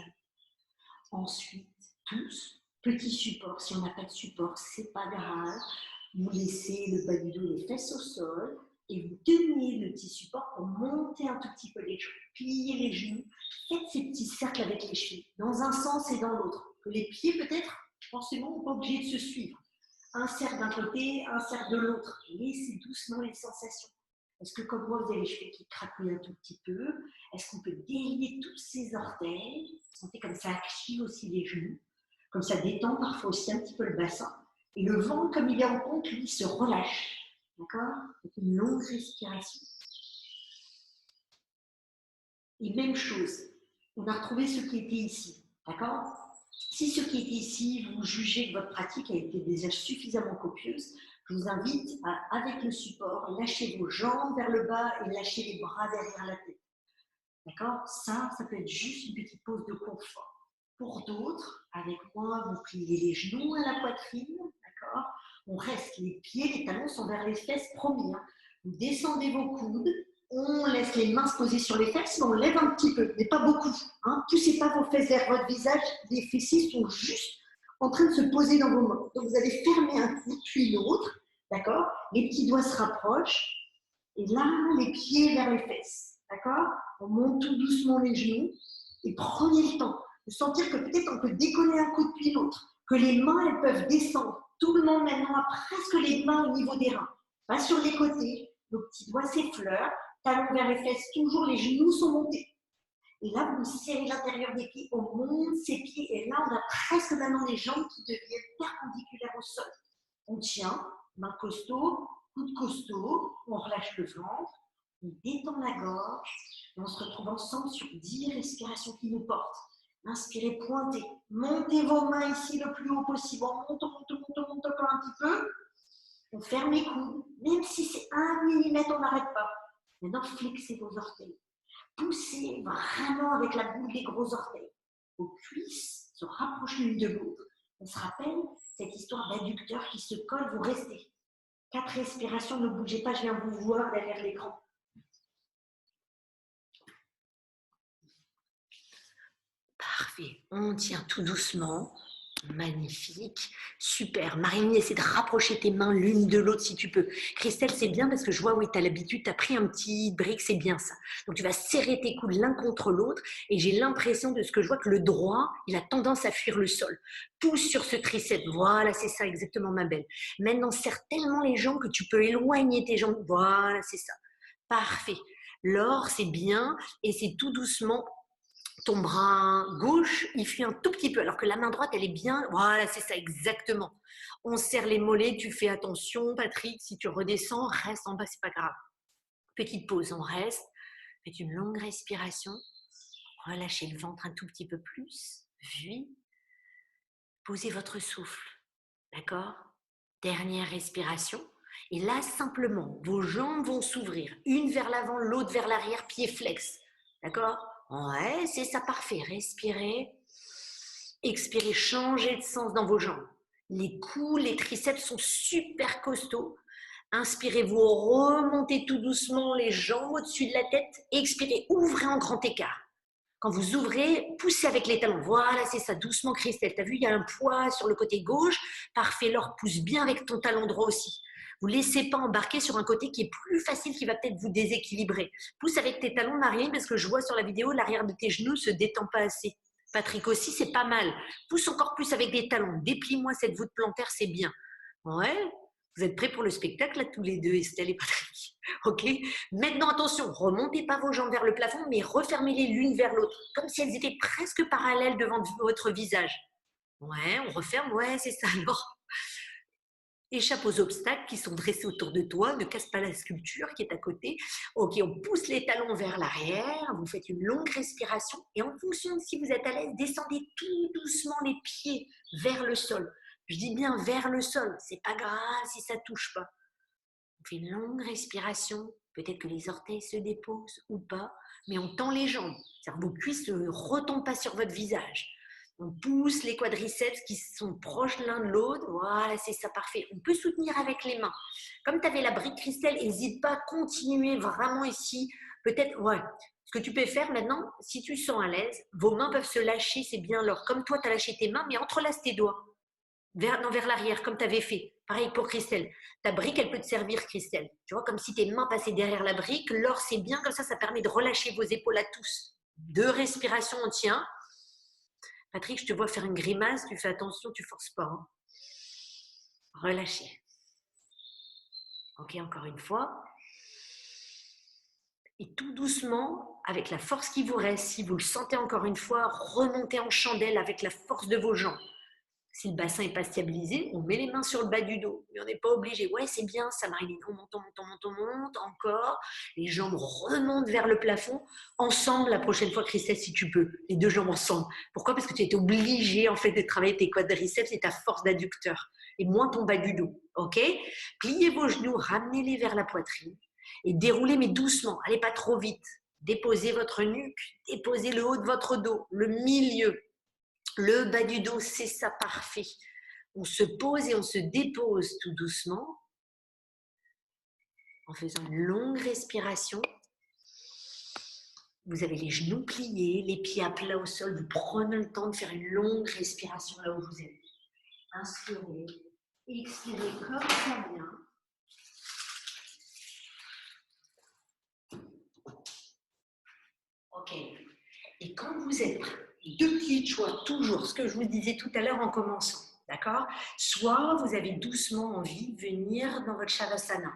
Ensuite, tous, petit support. Si on n'a pas de support, c'est pas grave. Vous laissez le bas du dos, les fesses au sol, et vous tenez le petit support pour monter un tout petit peu les jambes. Pliez les genoux. Faites ces petits cercles avec les chevilles, dans un sens et dans l'autre. Les pieds, peut-être, forcément, sont pas obligés de se suivre. Un cercle d'un côté, un cercle de l'autre. Laissez doucement les sensations. Est-ce que comme moi, vous avez les cheveux qui craquent un tout petit peu? Est-ce qu'on peut délier tous ces orteils? Sentez comme ça active aussi les genoux. Comme ça détend parfois aussi un petit peu le bassin. Et le ventre, comme il est en pompe, lui, se relâche. D'accord? C'est une longue respiration. Et même chose, on a retrouvé ce qui était ici. D'accord? Si ce qui était ici, vous jugez que votre pratique a été déjà suffisamment copieuse, je vous invite à, avec le support, lâcher vos jambes vers le bas et lâcher les bras derrière la tête. D'accord? Ça peut être juste une petite pause de confort. Pour d'autres, avec moi, vous pliez les genoux à la poitrine, d'accord? On reste, les pieds, les talons sont vers les fesses, promis. Hein. Vous descendez vos coudes, on laisse les mains se poser sur les fesses, mais on lève un petit peu, mais pas beaucoup. Hein. Poussez pas vos fesses vers votre visage, les fessiers sont juste en train de se poser dans vos mains. Donc vous allez fermer un coup, puis l'autre, d'accord? Les petits doigts se rapprochent, et là, les pieds vers les fesses, d'accord? On monte tout doucement les genoux, et prenez le temps de sentir que peut-être on peut décoller un coup depuis l'autre, que les mains, elles peuvent descendre. Tout le monde maintenant a presque les mains au niveau des reins. Pas sur les côtés, nos petits doigts s'effleurent, talons vers les fesses, toujours les genoux sont montés. Et là, vous serrez l'intérieur des pieds, on monte ses pieds, et là, on a presque maintenant les jambes qui deviennent perpendiculaires au sol. On tient, main costaud, coude costaud, on relâche le ventre, on détend la gorge, et on se retrouve ensemble sur 10 respirations qui nous portent. Inspirez, pointez, montez vos mains ici le plus haut possible, on monte encore un petit peu, on ferme les coudes, même si c'est 1 millimètre, on n'arrête pas. Maintenant, flexez vos orteils. Poussez vraiment avec la boule des gros orteils. Vos cuisses se rapprochent l'une de l'autre. On se rappelle cette histoire d'adducteur qui se colle, vous restez. 4 respirations, ne bougez pas, je viens vous voir derrière l'écran. Parfait, on tient tout doucement. Magnifique, super. Marine, essaie de rapprocher tes mains l'une de l'autre si tu peux. Christelle, c'est bien parce que je vois, oui, tu as l'habitude, tu as pris un petit brick, c'est bien ça. Donc, tu vas serrer tes coudes l'un contre l'autre et j'ai l'impression de ce que je vois que le droit, il a tendance à fuir le sol. Pousse sur ce triceps. Voilà, c'est ça, exactement, ma belle. Maintenant, serre tellement les jambes que tu peux éloigner tes jambes. Voilà, c'est ça. Parfait. L'or, c'est bien et c'est tout doucement. Ton bras gauche, il fuit un tout petit peu, alors que la main droite, elle est bien. Voilà, c'est ça, exactement. On serre les mollets, tu fais attention, Patrick, si tu redescends, reste en bas, c'est pas grave. Petite pause, on reste. Faites une longue respiration. Relâchez le ventre un tout petit peu plus. Puis, posez votre souffle. D'accord? Dernière respiration. Et là, simplement, vos jambes vont s'ouvrir. Une vers l'avant, l'autre vers l'arrière, pied flex. D'accord? Ouais, c'est ça, parfait. Respirez. Expirez, changez de sens dans vos jambes. Les coudes, les triceps sont super costauds. Inspirez, vous remontez tout doucement les jambes au-dessus de la tête. Expirez, ouvrez en grand écart. Quand vous ouvrez, poussez avec les talons. Voilà, c'est ça, doucement, Christelle. Tu as vu, il y a un poids sur le côté gauche. Parfait, Laure, pousse bien avec ton talon droit aussi. Vous ne laissez pas embarquer sur un côté qui est plus facile, qui va peut-être vous déséquilibrer. Pousse avec tes talons, Marine, parce que je vois sur la vidéo, l'arrière de tes genoux ne se détend pas assez. Patrick aussi, c'est pas mal. Pousse encore plus avec des talons. Déplie-moi cette voûte plantaire, c'est bien. Ouais, vous êtes prêts pour le spectacle, là, tous les deux, Estelle et Patrick? Ok. Maintenant, attention, remontez pas vos jambes vers le plafond, mais refermez-les l'une vers l'autre, comme si elles étaient presque parallèles devant votre visage. Ouais, on referme, ouais, c'est ça. Alors, échappe aux obstacles qui sont dressés autour de toi, ne casse pas la sculpture qui est à côté. Ok, on pousse les talons vers l'arrière, vous faites une longue respiration et en fonction de si vous êtes à l'aise, descendez tout doucement les pieds vers le sol. Je dis bien vers le sol, c'est pas grave si ça touche pas. On fait une longue respiration, peut-être que les orteils se déposent ou pas, mais on tend les jambes, c'est-à-dire vos cuisses ne retombent pas sur votre visage. On pousse les quadriceps qui sont proches l'un de l'autre. Voilà, c'est ça, parfait. On peut soutenir avec les mains. Comme tu avais la brique Christelle, n'hésite pas à continuer vraiment ici. Peut-être, ouais. Ce que tu peux faire maintenant, si tu sens à l'aise, vos mains peuvent se lâcher, c'est bien alors. Comme toi, tu as lâché tes mains, mais entrelace tes doigts. Vers l'arrière, comme tu avais fait. Pareil pour Christelle. Ta brique, elle peut te servir, Christelle. Tu vois, comme si tes mains passaient derrière la brique. L'or, c'est bien, comme ça permet de relâcher vos épaules à tous. 2 respirations, on tient. Patrick, je te vois faire une grimace, tu fais attention, tu forces pas. Hein. Relâchez. Ok, encore une fois. Et tout doucement, avec la force qui vous reste, si vous le sentez encore une fois, remontez en chandelle avec la force de vos jambes. Si le bassin n'est pas stabilisé, on met les mains sur le bas du dos. Mais on n'est pas obligé. Ouais, c'est bien ça, Marilyn. On monte, encore. Les jambes remontent vers le plafond. Ensemble, la prochaine fois, Christelle, si tu peux. Les 2 jambes ensemble. Pourquoi? Parce que tu es obligé, en fait, de travailler tes quadriceps et ta force d'adducteur. Et moins ton bas du dos. OK? Pliez vos genoux, ramenez-les vers la poitrine. Et déroulez, mais doucement. Allez pas trop vite. Déposez votre nuque. Déposez le haut de votre dos. Le milieu. Le bas du dos, c'est ça, parfait. On se pose et on se dépose tout doucement en faisant une longue respiration. Vous avez les genoux pliés, les pieds à plat au sol. Vous prenez le temps de faire une longue respiration là où vous êtes. Inspirez, expirez comme ça vient. Ok. Et quand vous êtes prêt, deux petits choix, toujours ce que je vous disais tout à l'heure en commençant, d'accord? Soit vous avez doucement envie de venir dans votre Shavasana.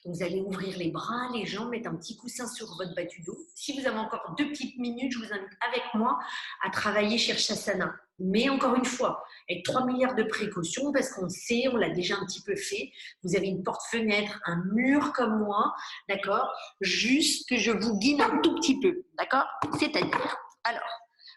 Donc vous allez ouvrir les bras, les jambes, mettre un petit coussin sur votre bas du dos. Si vous avez encore 2 petites minutes, je vous invite avec moi à travailler Shirshasana. Mais encore une fois, avec 3 milliards de précautions, parce qu'on sait, on l'a déjà un petit peu fait, vous avez une porte-fenêtre, un mur comme moi, d'accord? Juste que je vous guide un tout petit peu, d'accord? C'est-à-dire, alors,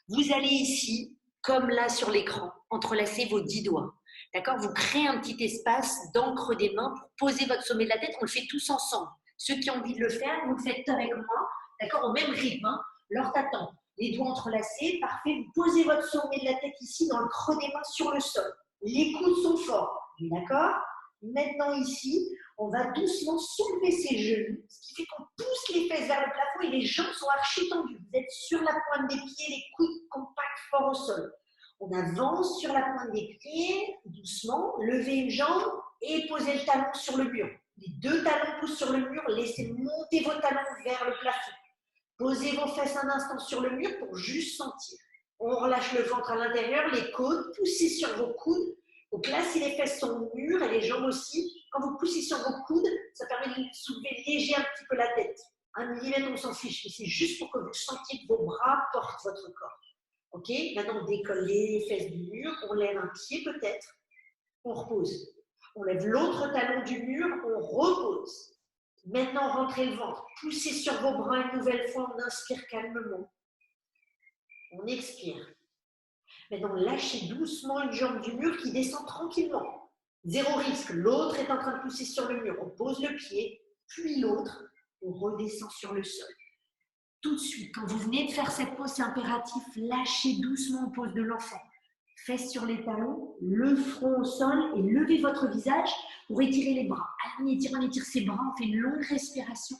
vous allez ici, comme là sur l'écran, entrelacer vos 10 doigts. D'accord? Vous créez un petit espace d'encre des mains pour poser votre sommet de la tête. On le fait tous ensemble. Ceux qui ont envie de le faire, vous le faites avec moi, d'accord? Au même rythme. Hein? Leur t'attend. Les doigts entrelacés, parfait. Vous posez votre sommet de la tête ici dans le creux des mains sur le sol. Les coudes sont forts. D'accord? Maintenant ici, on va doucement soulever ses genoux, ce qui fait qu'on pousse les fesses vers le plafond et les jambes sont archi tendues. Vous êtes sur la pointe des pieds, les coudes compacts forts au sol. On avance sur la pointe des pieds, doucement, levez une jambe et posez le talon sur le mur. Les 2 talons poussent sur le mur, laissez monter vos talons vers le plafond. Posez vos fesses un instant sur le mur pour juste sentir. On relâche le ventre à l'intérieur, les côtes, poussez sur vos coudes. Donc là, si les fesses sont au mur et les jambes aussi, quand vous poussez sur vos coudes, ça permet de soulever léger un petit peu la tête. 1 millimètre, on s'en fiche, mais c'est juste pour que vous sentiez que vos bras portent votre corps. Ok, maintenant on décolle les fesses du mur, on lève un pied peut-être, on repose. On lève l'autre talon du mur, on repose. Maintenant rentrez le ventre, poussez sur vos bras une nouvelle fois, on inspire calmement. On expire. Maintenant lâchez doucement une jambe du mur qui descend tranquillement. Zéro risque, l'autre est en train de pousser sur le mur. On pose le pied, puis l'autre, on redescend sur le sol. Tout de suite, quand vous venez de faire cette pause, c'est impératif, lâchez doucement en pose de l'enfant. Fesses sur les talons, le front au sol et levez votre visage pour étirer les bras. On étire ses bras, on fait une longue respiration.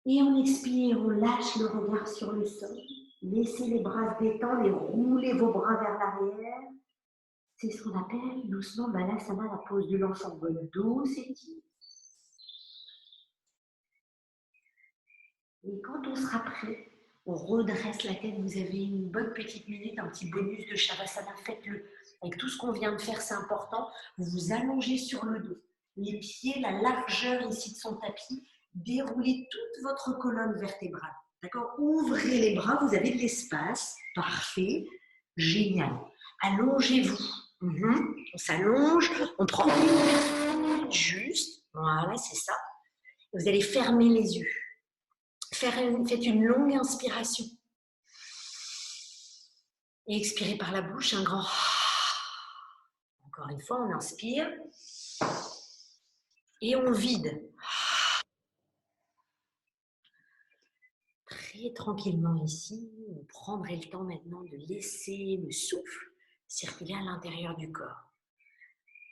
Et on expire, on lâche le regard sur le sol. Laissez les bras se détendre et roulez vos bras vers l'arrière. C'est ce qu'on appelle doucement Balasana, la pose de l'enfant. Votre dos s'étire. Et quand on sera prêt, on redresse la tête. Vous avez une bonne petite minute, un petit bonus de Shavasana. Faites-le. Avec tout ce qu'on vient de faire, c'est important. Vous vous allongez sur le dos. Les pieds, la largeur ici de son tapis. Déroulez toute votre colonne vertébrale. D'accord? Ouvrez les bras, vous avez de l'espace. Parfait. Génial. Allongez-vous. On s'allonge, on prend juste. Voilà, c'est ça. Vous allez fermer les yeux. Faites une longue inspiration. Et expirez par la bouche, un grand. Encore une fois, on inspire. Et on vide. Très tranquillement ici, on prendrait le temps maintenant de laisser le souffle circuler à l'intérieur du corps.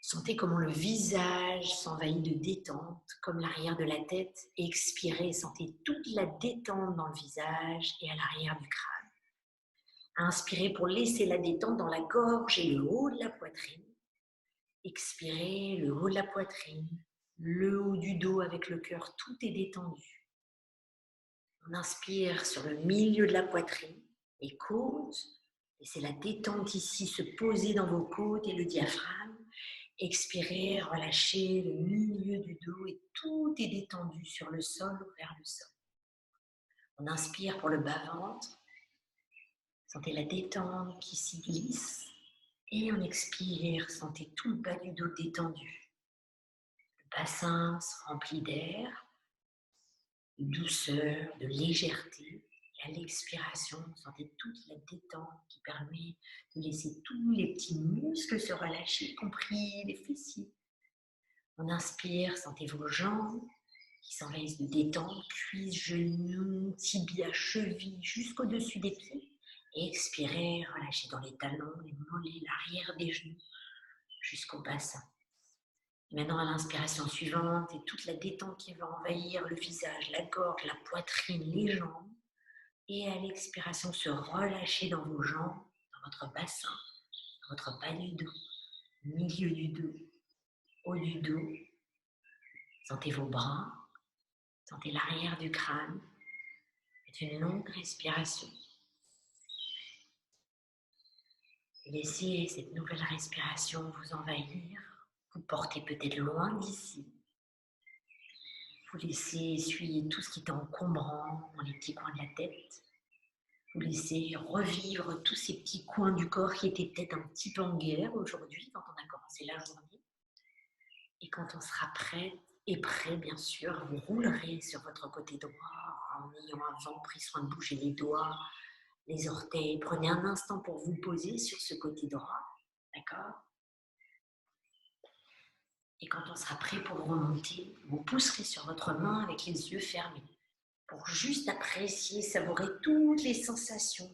Sentez comment le visage s'envahit de détente, comme l'arrière de la tête. Expirez, sentez toute la détente dans le visage et à l'arrière du crâne. Inspirez pour laisser la détente dans la gorge et le haut de la poitrine. Expirez, le haut de la poitrine, le haut du dos avec le cœur, tout est détendu. On inspire sur le milieu de la poitrine, les côtes. Laissez la détente ici se poser dans vos côtes et le diaphragme. Expirez, relâchez le milieu du dos et tout est détendu sur le sol ou vers le sol. On inspire pour le bas-ventre. Sentez la détente qui s'y glisse. Et on expire, sentez tout le bas du dos détendu. Le bassin se remplit d'air, de douceur, de légèreté. Et à l'expiration, sentez toute la détente qui permet de laisser tous les petits muscles se relâcher, y compris les fessiers. On inspire, sentez vos jambes qui s'envahissent de détente, cuisses, genoux, tibias, chevilles, jusqu'au-dessus des pieds. Expirez, relâchez dans les talons, les mollets, l'arrière des genoux jusqu'au bassin. Maintenant, à l'inspiration suivante, et toute la détente qui va envahir le visage, la gorge, la poitrine, les jambes. Et à l'expiration, se relâcher dans vos jambes, dans votre bassin, dans votre bas du dos, milieu du dos, haut du dos. Sentez vos bras, sentez l'arrière du crâne. Faites une longue respiration. Laissez cette nouvelle respiration vous envahir. Vous portez peut-être loin d'ici. Vous laissez essuyer tout ce qui est encombrant dans les petits coins de la tête. Vous laissez revivre tous ces petits coins du corps qui étaient peut-être un petit peu en guerre aujourd'hui quand on a commencé la journée. Et quand on sera prêt et prêt, bien sûr, vous roulerez sur votre côté droit en ayant avant pris soin de bouger les doigts, les orteils. Prenez un instant pour vous poser sur ce côté droit, d'accord ? Et quand on sera prêt pour remonter, vous pousserez sur votre main avec les yeux fermés pour juste apprécier, savourer toutes les sensations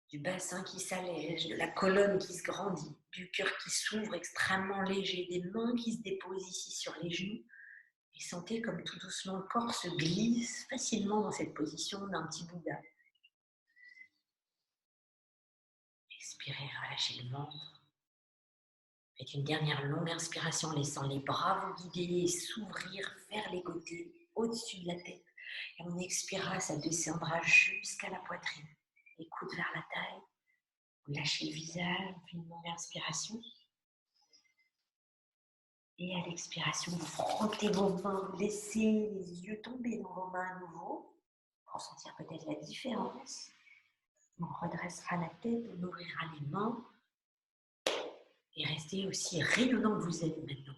du bassin qui s'allège, de la colonne qui se grandit, du cœur qui s'ouvre extrêmement léger, des mains qui se déposent ici sur les genoux. Et sentez comme tout doucement le corps se glisse facilement dans cette position d'un petit Bouddha. Expirez, relâchez le ventre. Faites une dernière longue inspiration, laissant les bras vous guider et s'ouvrir vers les côtés, au-dessus de la tête. Et on expirera, ça descendra jusqu'à la poitrine. Les coudes vers la taille. Vous lâchez le visage, on fait une longue inspiration. Et à l'expiration, vous frottez vos mains, vous laissez les yeux tomber dans vos mains à nouveau pour sentir peut-être la différence. On redressera la tête, on ouvrira les mains et restez aussi rayonnant que vous êtes maintenant.